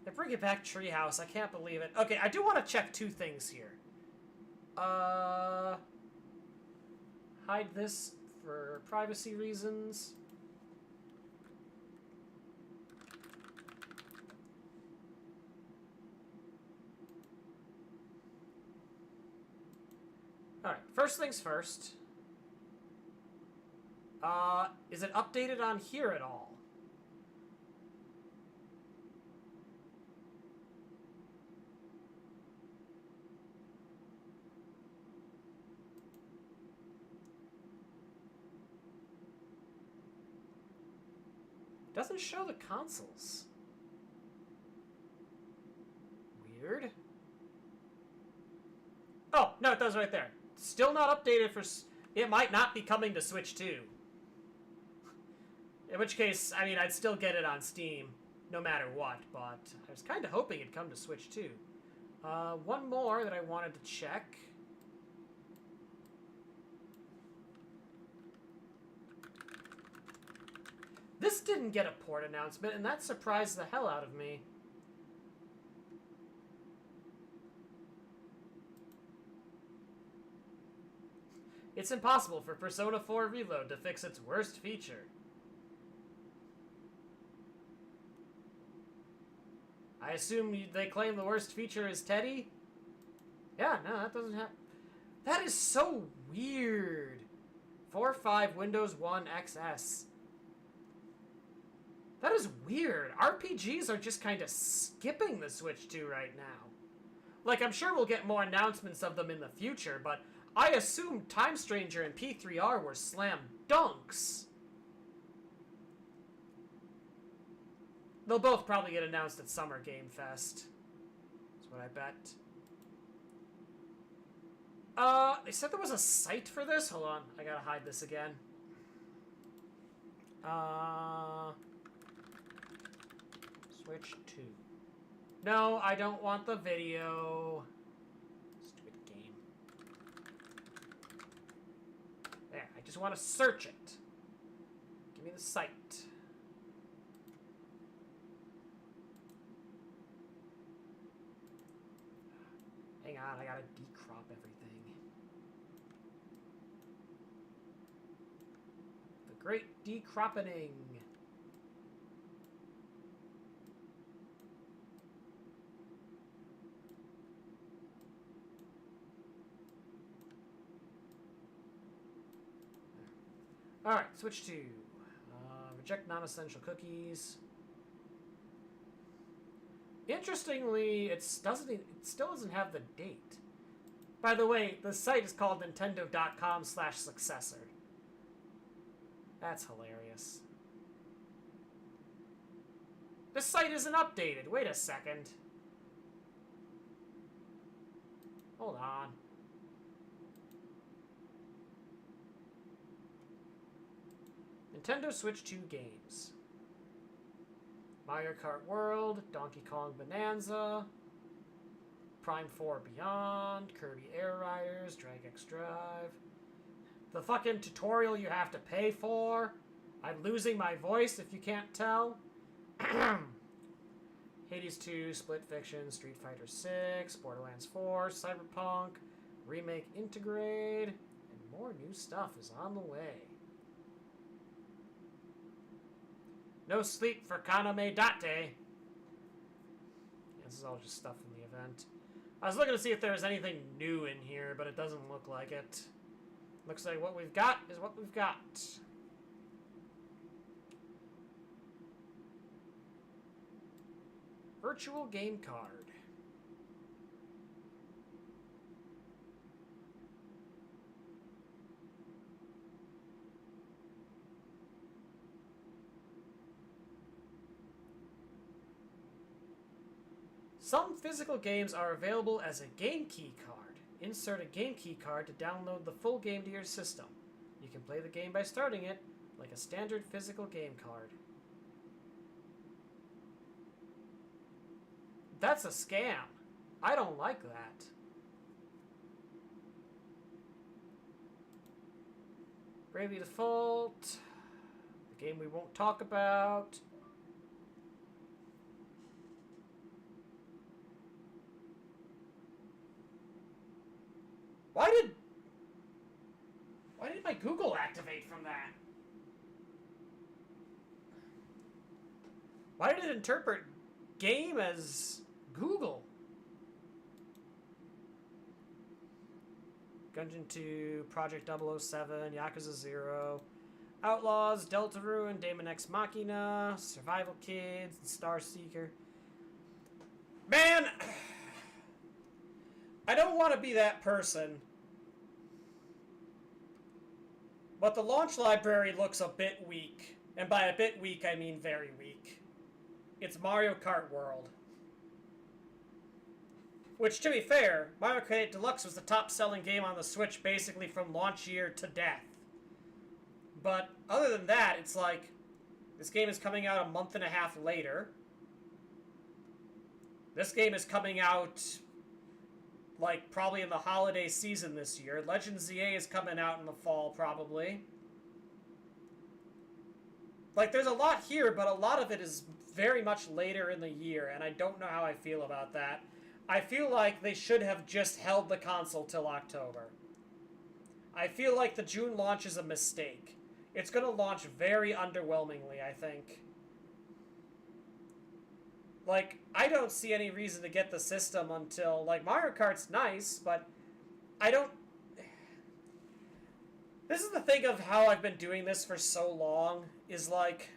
They bring it back Treehouse. I can't believe it. Okay, I do want to check two things here. Hide this for privacy reasons. Alright, first things first. Is it updated on here at all? Doesn't show the consoles. Weird. Oh, no, it does right there. Still not updated for... It might not be coming to Switch 2. In which case, I mean, I'd still get it on Steam, no matter what, but I was kind of hoping it'd come to Switch 2. One more that I wanted to check. This didn't get a port announcement, and that surprised the hell out of me. It's impossible for Persona 4 Reload to fix its worst feature. I assume they claim the worst feature is Teddy? Yeah, no, that doesn't happen. That is so weird. 4.5 Windows 1 XS. That is weird. RPGs are just kind of skipping the Switch 2 right now. Like, I'm sure we'll get more announcements of them in the future, but I assume Time Stranger and P3R were slam dunks. They'll both probably get announced at Summer Game Fest. That's what I bet. They said there was a site for this? Hold on, I gotta hide this again. Switch 2. No, I don't want the video. Stupid game. There, I just want to search it. Give me the site. Hang on, I gotta decrop everything. The great decroppening. Alright, switch to reject non-essential cookies. Interestingly, it still doesn't have the date. By the way, the site is called Nintendo.com/successor. That's hilarious. This site isn't updated. Wait a second. Hold on. Nintendo Switch 2 games. Mario Kart World, Donkey Kong Bonanza, Prime 4 Beyond, Kirby Air Riders, Drag X Drive. The fucking tutorial you have to pay for. I'm losing my voice if you can't tell. Hades 2, Split Fiction, Street Fighter 6, Borderlands 4, Cyberpunk, Remake Integrate, and more new stuff is on the way. No sleep for Kaname Date. This is all just stuff from the event. I was looking to see if there was anything new in here, but it doesn't look like it. Looks like what we've got is what we've got. Virtual game card. Some physical games are available as a game key card. Insert a game key card to download the full game to your system. You can play the game by starting it like a standard physical game card. That's a scam. I don't like that. Bravely Default. The game we won't talk about. Why did my Google activate from that? Why did it interpret game as Google? Gungeon 2, Project 007, Yakuza 0, Outlaws, Deltarune, Daemon X Machina, Survival Kids, and Star Seeker. Man, I don't want to be that person, but the launch library looks a bit weak. And by a bit weak, I mean very weak. It's Mario Kart World. Which, to be fair, Mario Kart 8 Deluxe was the top-selling game on the Switch basically from launch year to death. But other than that, it's like, this game is coming out a month and a half later. This game is coming out, like, probably in the holiday season this year. Legend ZA is coming out in the fall, probably. Like, there's a lot here, but a lot of it is very much later in the year, and I don't know how I feel about that. I feel like they should have just held the console till October. I feel like the June launch is a mistake. It's going to launch very underwhelmingly, I think. Like, I don't see any reason to get the system until, like, Mario Kart's nice, but I don't... This is the thing of how I've been doing this for so long, is like,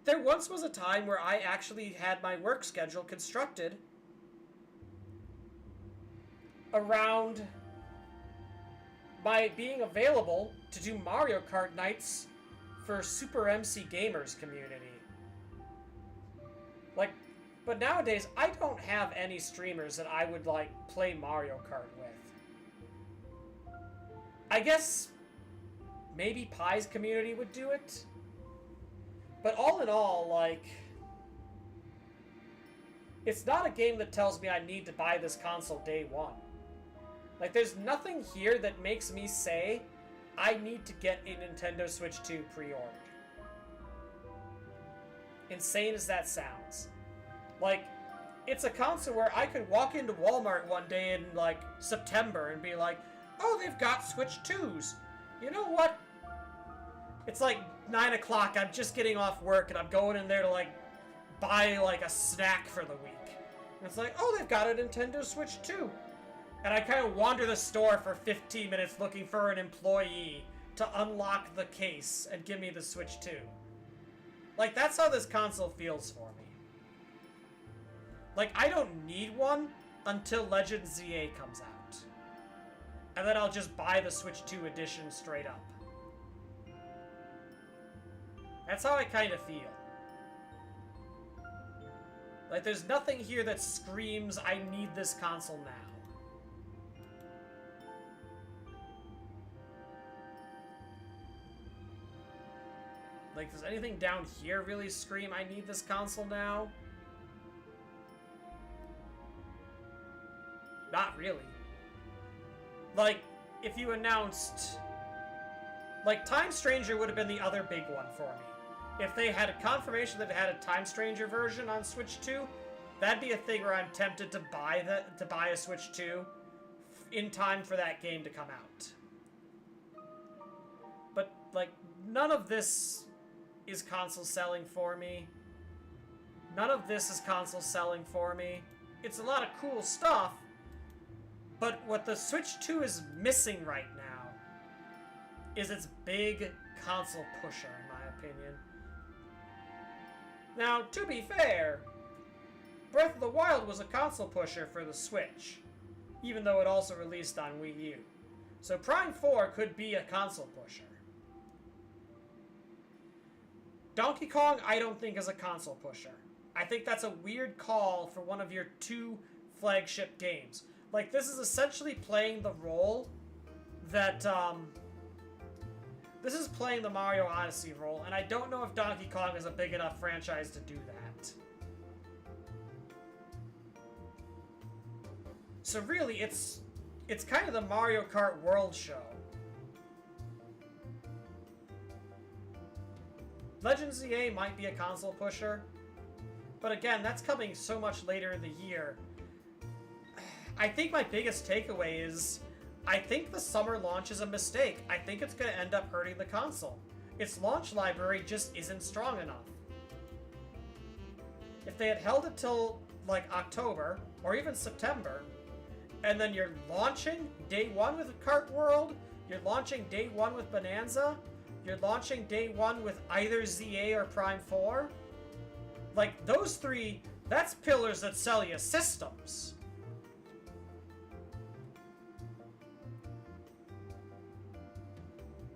there once was a time where I actually had my work schedule constructed around my being available to do Mario Kart nights for Super MC Gamers community. Like, but nowadays, I don't have any streamers that I would, like, play Mario Kart with. I guess maybe Pi's community would do it. But all in all, like, it's not a game that tells me I need to buy this console day one. Like, there's nothing here that makes me say I need to get a Nintendo Switch 2 pre-ordered. Insane as that sounds. Like, it's a console where I could walk into Walmart one day in, like, September and be like, oh, they've got Switch 2s. You know what? It's like 9 o'clock, I'm just getting off work, and I'm going in there to, like, buy, like, a snack for the week. And it's like, oh, they've got a Nintendo Switch 2. And I kind of wander the store for 15 minutes looking for an employee to unlock the case and give me the Switch 2. Like, that's how this console feels for me. Like, I don't need one until Legend ZA comes out. And then I'll just buy the Switch 2 edition straight up. That's how I kind of feel. Like, there's nothing here that screams, I need this console now. Like, does anything down here really scream, I need this console now? Not really. Like, if you announced... Like, Time Stranger would have been the other big one for me. If they had a confirmation that it had a Time Stranger version on Switch 2, that'd be a thing where I'm tempted to buy a Switch 2 in time for that game to come out. But, like, none of this is console selling for me. None of this is console selling for me. It's a lot of cool stuff, but what the Switch 2 is missing right now is its big console pusher, in my opinion. Now, to be fair, Breath of the Wild was a console pusher for the Switch, even though it also released on Wii U. So Prime 4 could be a console pusher. Donkey Kong, I don't think is a console pusher. I think that's a weird call for one of your two flagship games. Like, this is essentially playing the role that, this is playing the Mario Odyssey role, and I don't know if Donkey Kong is a big enough franchise to do that. So really, it's kind of the Mario Kart World show. Legend ZA might be a console pusher, but again, that's coming so much later in the year. I think my biggest takeaway is I think the summer launch is a mistake. I think it's going to end up hurting the console. Its launch library just isn't strong enough. If they had held it till, like, October, or even September, and then you're launching day one with Kart World, you're launching day one with Bonanza, you're launching day one with either ZA or Prime 4, like, those three, that's pillars that sell you systems.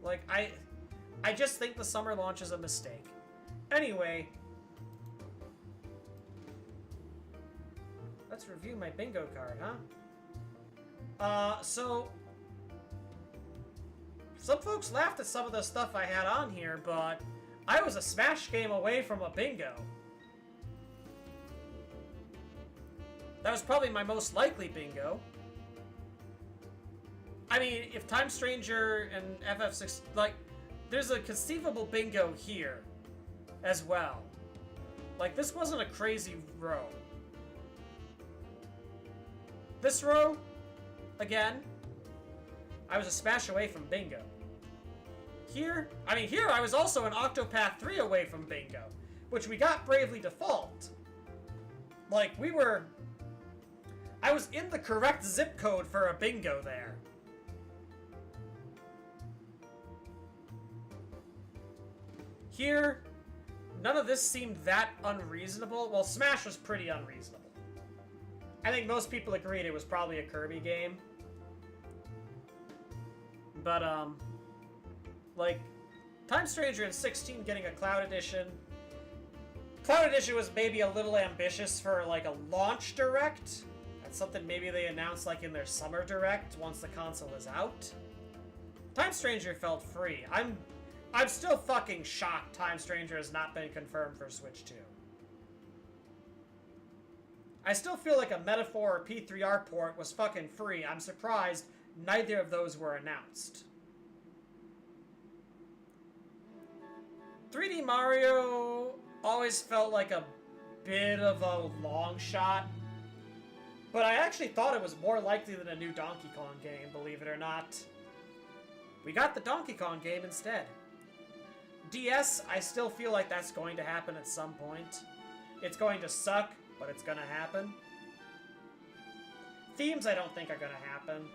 Like, I just think the summer launch is a mistake. Anyway, let's review my bingo card, huh? So, some folks laughed at some of the stuff I had on here, but I was a Smash game away from a bingo. That was probably my most likely bingo. I mean, if Time Stranger and FF6, like, there's a conceivable bingo here as well. Like, this wasn't a crazy row. This row, again, I was a smash away from bingo. Here, I mean, here I was also an Octopath 3 away from bingo, which we got Bravely Default. Like, I was in the correct zip code for a bingo there. Here, none of this seemed that unreasonable. Well, Smash was pretty unreasonable. I think most people agreed it was probably a Kirby game. But, like, Time Stranger in 16 getting a Cloud Edition. Cloud Edition was maybe a little ambitious for, like, a launch direct. That's something maybe they announced, like, in their summer direct once the console is out. Time Stranger felt free. I'm still fucking shocked Time Stranger has not been confirmed for Switch 2. I still feel like a Metaphor or P3R port was fucking free. I'm surprised neither of those were announced. 3D Mario always felt like a bit of a long shot. But I actually thought it was more likely than a new Donkey Kong game, believe it or not. We got the Donkey Kong game instead. DS, I still feel like that's going to happen at some point. It's going to suck, but it's going to happen. Themes I don't think are going to happen.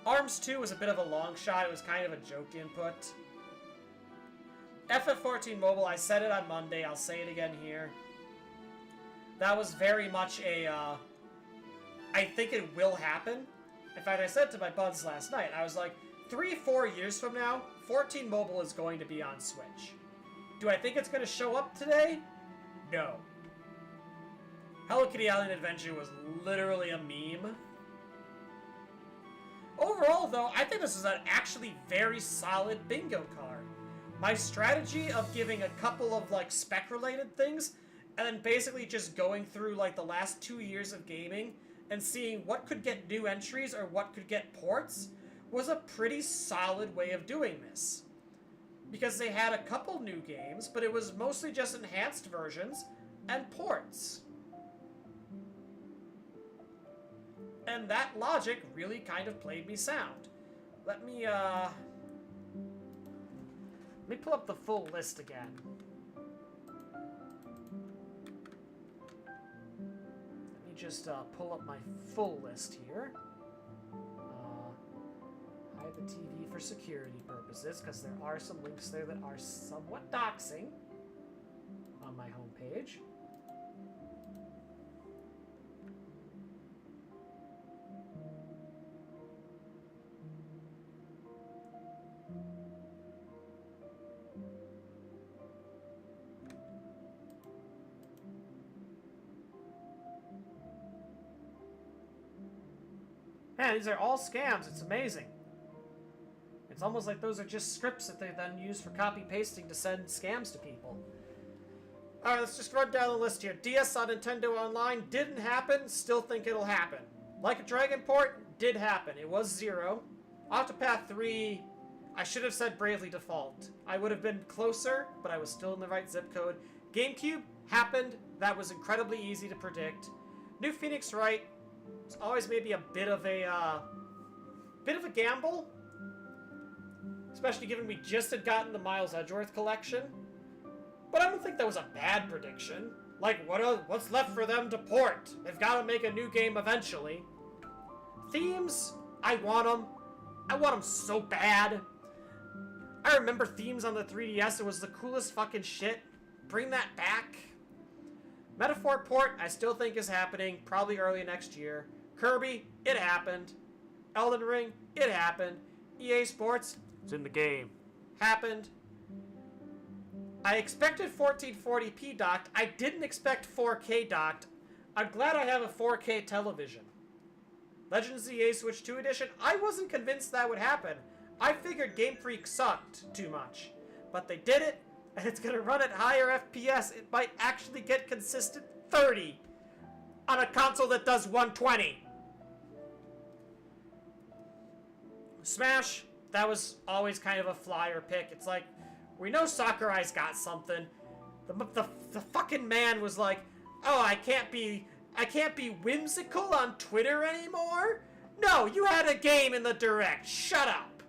ARMS 2 was a bit of a long shot. It was kind of a joke input. FF14 Mobile, I said it on Monday. I'll say it again here. That was very much a, I think it will happen. In fact, I said to my buds last night, I was like, 3-4 years from now, 14 Mobile is going to be on Switch. Do I think it's going to show up today? No. Hello Kitty Island Adventure was literally a meme. Overall, though, I think this is an actually very solid bingo card. My strategy of giving a couple of, like, spec-related things, and then basically just going through, like, the last 2 years of gaming and seeing what could get new entries or what could get ports, was a pretty solid way of doing this. Because they had a couple new games, but it was mostly just enhanced versions and ports. And that logic really kind of played me sound. Let me pull up the full list again. Let me just pull up my full list here. Hide the TV for security purposes, because there are some links there that are somewhat doxing on my homepage. Man, these are all scams. It's amazing. It's almost like those are just scripts that they then use for copy-pasting to send scams to people. Alright, let's just run down the list here. DS on Nintendo Online didn't happen. Still think it'll happen. Like a Dragon port did happen. It was 0. Octopath 3, I should have said Bravely Default. I would have been closer, but I was still in the right zip code. GameCube happened. That was incredibly easy to predict. New Phoenix Wright It's always maybe a bit of a gamble. Especially given we just had gotten the Miles Edgeworth collection. But I don't think that was a bad prediction. Like, what's left for them to port? They've got to make a new game eventually. Themes, I want them. I want them so bad. I remember Themes on the 3DS. It was the coolest fucking shit. Bring that back. Metaphor port, I still think is happening. Probably early next year. Kirby, it happened. Elden Ring, it happened. EA Sports, it's in the game. Happened. I expected 1440p docked. I didn't expect 4K docked. I'm glad I have a 4K television. Legends of the EA Switch 2 edition, I wasn't convinced that would happen. I figured Game Freak sucked too much. But they did it, and it's going to run at higher FPS. It might actually get consistent 30 on a console that does 120. Smash, that was always kind of a flyer pick. It's like, we know Sakurai's got something. The fucking man was like, oh, I can't be whimsical on Twitter anymore? No, you had a game in the Direct. Shut up.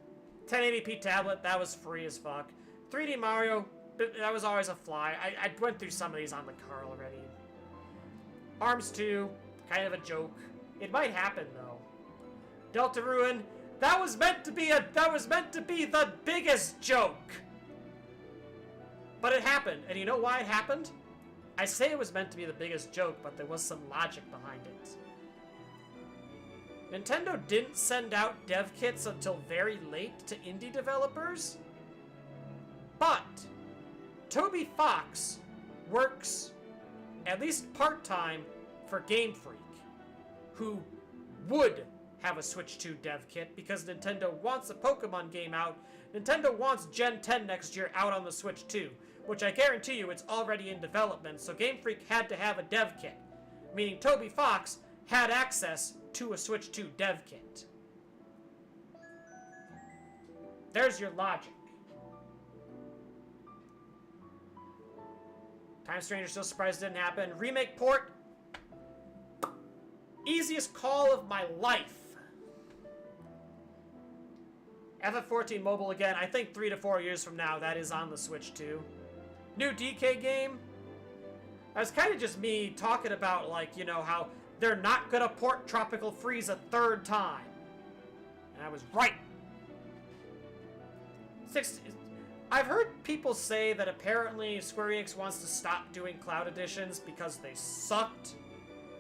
1080p tablet, that was free as fuck. 3D Mario, that was always a fly. I went through some of these on the car already. ARMS 2, kind of a joke. It might happen though. Deltarune, that was meant to be the biggest joke. But it happened, and you know why it happened? I say it was meant to be the biggest joke, but there was some logic behind it. Nintendo didn't send out dev kits until very late to indie developers, but Toby Fox works at least part-time for Game Freak, who would have a Switch 2 dev kit because Nintendo wants a Pokemon game out. Nintendo wants Gen 10 next year out on the Switch 2, which I guarantee you it's already in development, so Game Freak had to have a dev kit, meaning Toby Fox had access to a Switch 2 dev kit. There's your logic. Time Stranger, still surprised it didn't happen. Remake port, easiest call of my life. FF14 mobile again, I think 3 to 4 years from now, that is on the Switch 2. New DK game? That's kind of just me talking about, like, you know, how they're not gonna port Tropical Freeze a third time. And I was right. I've heard people say that apparently Square Enix wants to stop doing Cloud Editions because they sucked,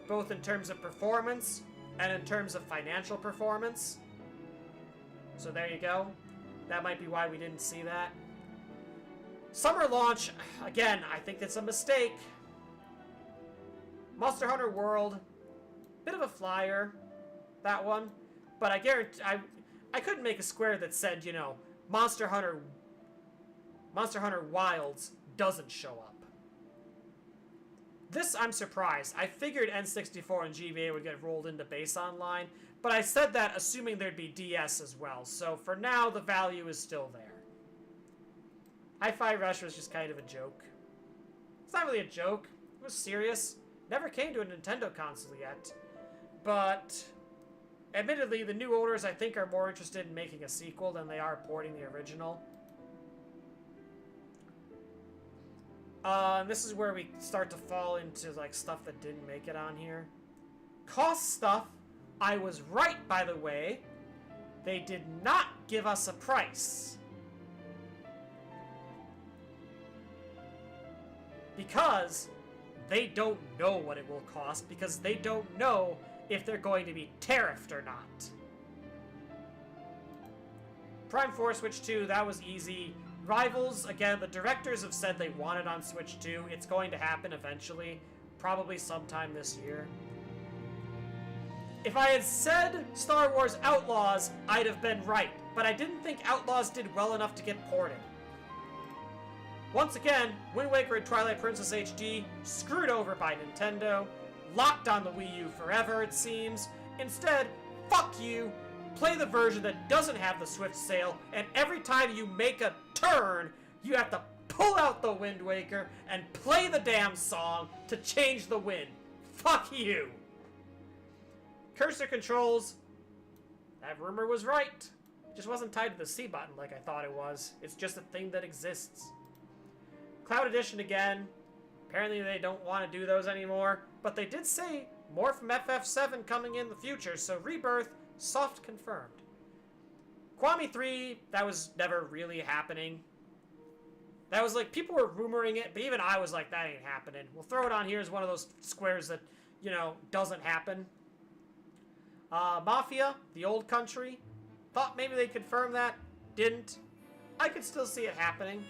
both in terms of performance and in terms of financial performance. So there you go. That might be why we didn't see that. Summer launch, again, I think it's a mistake. Monster Hunter World, bit of a flyer, that one. But I guarantee, I couldn't make a Square that said, you know, Monster Hunter Wilds doesn't show up. This, I'm surprised. I figured N64 and GBA would get rolled into base online, but I said that assuming there'd be DS as well. So for now, the value is still there. Hi-Fi Rush was just kind of a joke. It's not really a joke. It was serious. Never came to a Nintendo console yet. But admittedly, the new owners, I think, are more interested in making a sequel than they are porting the original. And this is where we start to fall into, like, stuff that didn't make it on here. Cost stuff. I was right, by the way. They did not give us a price. Because they don't know what it will cost, because they don't know if they're going to be tariffed or not. Prime 4 Switch 2, that was easy. Rivals, again, the directors have said they want it on Switch 2. It's going to happen eventually, probably sometime this year. If I had said Star Wars Outlaws, I'd have been right, but I didn't think Outlaws did well enough to get ported. Once again, Wind Waker and Twilight Princess HD screwed over by Nintendo, locked on the Wii U forever, it seems. Instead, fuck you, play the version that doesn't have the Swift Sail, and every time you make a turn, you have to pull out the Wind Waker and play the damn song to change the wind. Fuck you. Cursor controls. That rumor was right. It just wasn't tied to the C button like I thought it was. It's just a thing that exists. Cloud Edition again. Apparently they don't want to do those anymore. But they did say more from FF7 coming in the future, so Rebirth, soft confirmed. Kwami 3, that was never really happening. That was like, people were rumoring it, but even I was like, that ain't happening. We'll throw it on here as one of those squares that, you know, doesn't happen. Mafia, the old country. Thought maybe they'd confirm that. Didn't. I could still see it happening.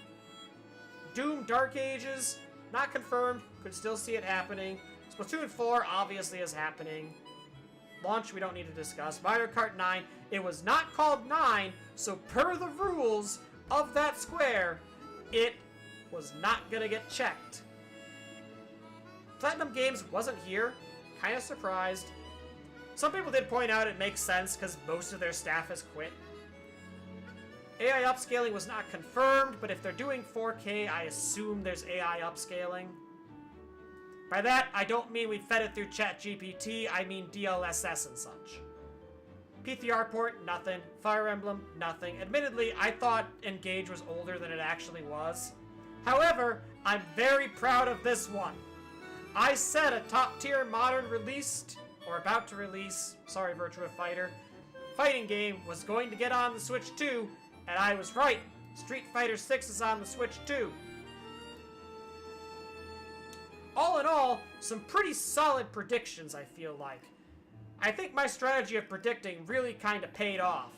Doom Dark Ages, not confirmed. Could still see it happening. Splatoon 4 obviously is happening. Launch we don't need to discuss. Mario Kart 9, it was not called 9, so per the rules of that square, it was not gonna get checked. Platinum Games wasn't here. Kinda surprised. Some people did point out it makes sense because most of their staff has quit. AI upscaling was not confirmed, but if they're doing 4K, I assume there's AI upscaling. By that, I don't mean we fed it through ChatGPT, I mean DLSS and such. PTR port, nothing. Fire Emblem, nothing. Admittedly, I thought Engage was older than it actually was. However, I'm very proud of this one. I said a top-tier modern released, or about to release, sorry Virtua Fighter, fighting game was going to get on the Switch 2, and I was right. Street Fighter 6 is on the Switch 2. All in all, some pretty solid predictions, I feel like. I think my strategy of predicting really kind of paid off.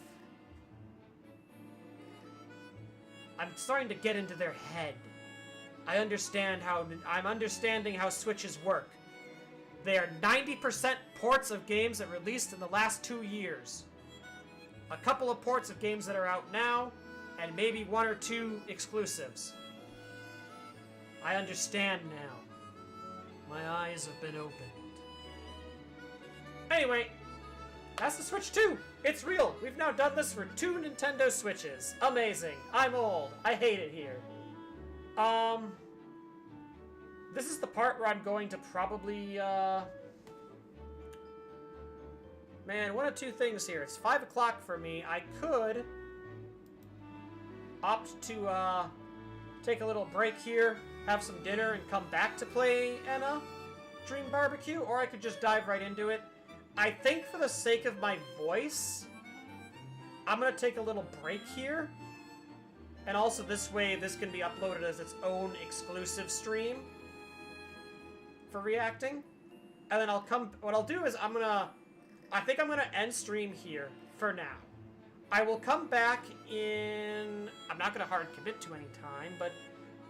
I'm starting to get into their head. I'm understanding how Switches work. They are 90% ports of games that released in the last 2 years. A couple of ports of games that are out now, and maybe 1 or 2 exclusives. I understand now. My eyes have been opened. Anyway, that's the Switch 2. It's real. We've now done this for 2 Nintendo Switches. Amazing. I'm old. I hate it here. This is the part where I'm going to probably, man, one of 2 things here. It's 5 o'clock for me. I could opt to, take a little break here, have some dinner, and come back to play Enna Dream Barbecue, or I could just dive right into it. I think for the sake of my voice, I'm going to take a little break here. And also this way, this can be uploaded as its own exclusive stream for reacting. And then what I'll do is I think I'm going to end stream here for now. I will come back in, I'm not going to hard commit to any time, but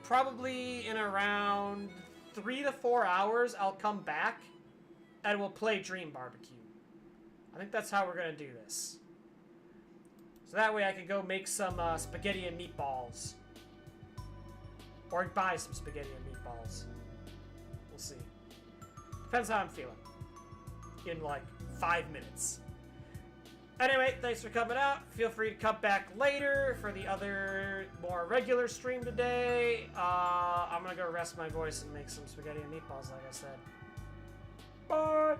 probably in around 3 to 4 hours, I'll come back and we'll play Dream Barbecue. I think that's how we're going to do this. So that way I can go make some spaghetti and meatballs. Or buy some spaghetti and meatballs. We'll see. Depends how I'm feeling. In like 5 minutes. Anyway, thanks for coming out. Feel free to come back later for the other more regular stream today. I'm gonna go rest my voice and make some spaghetti and meatballs like I said. Bye!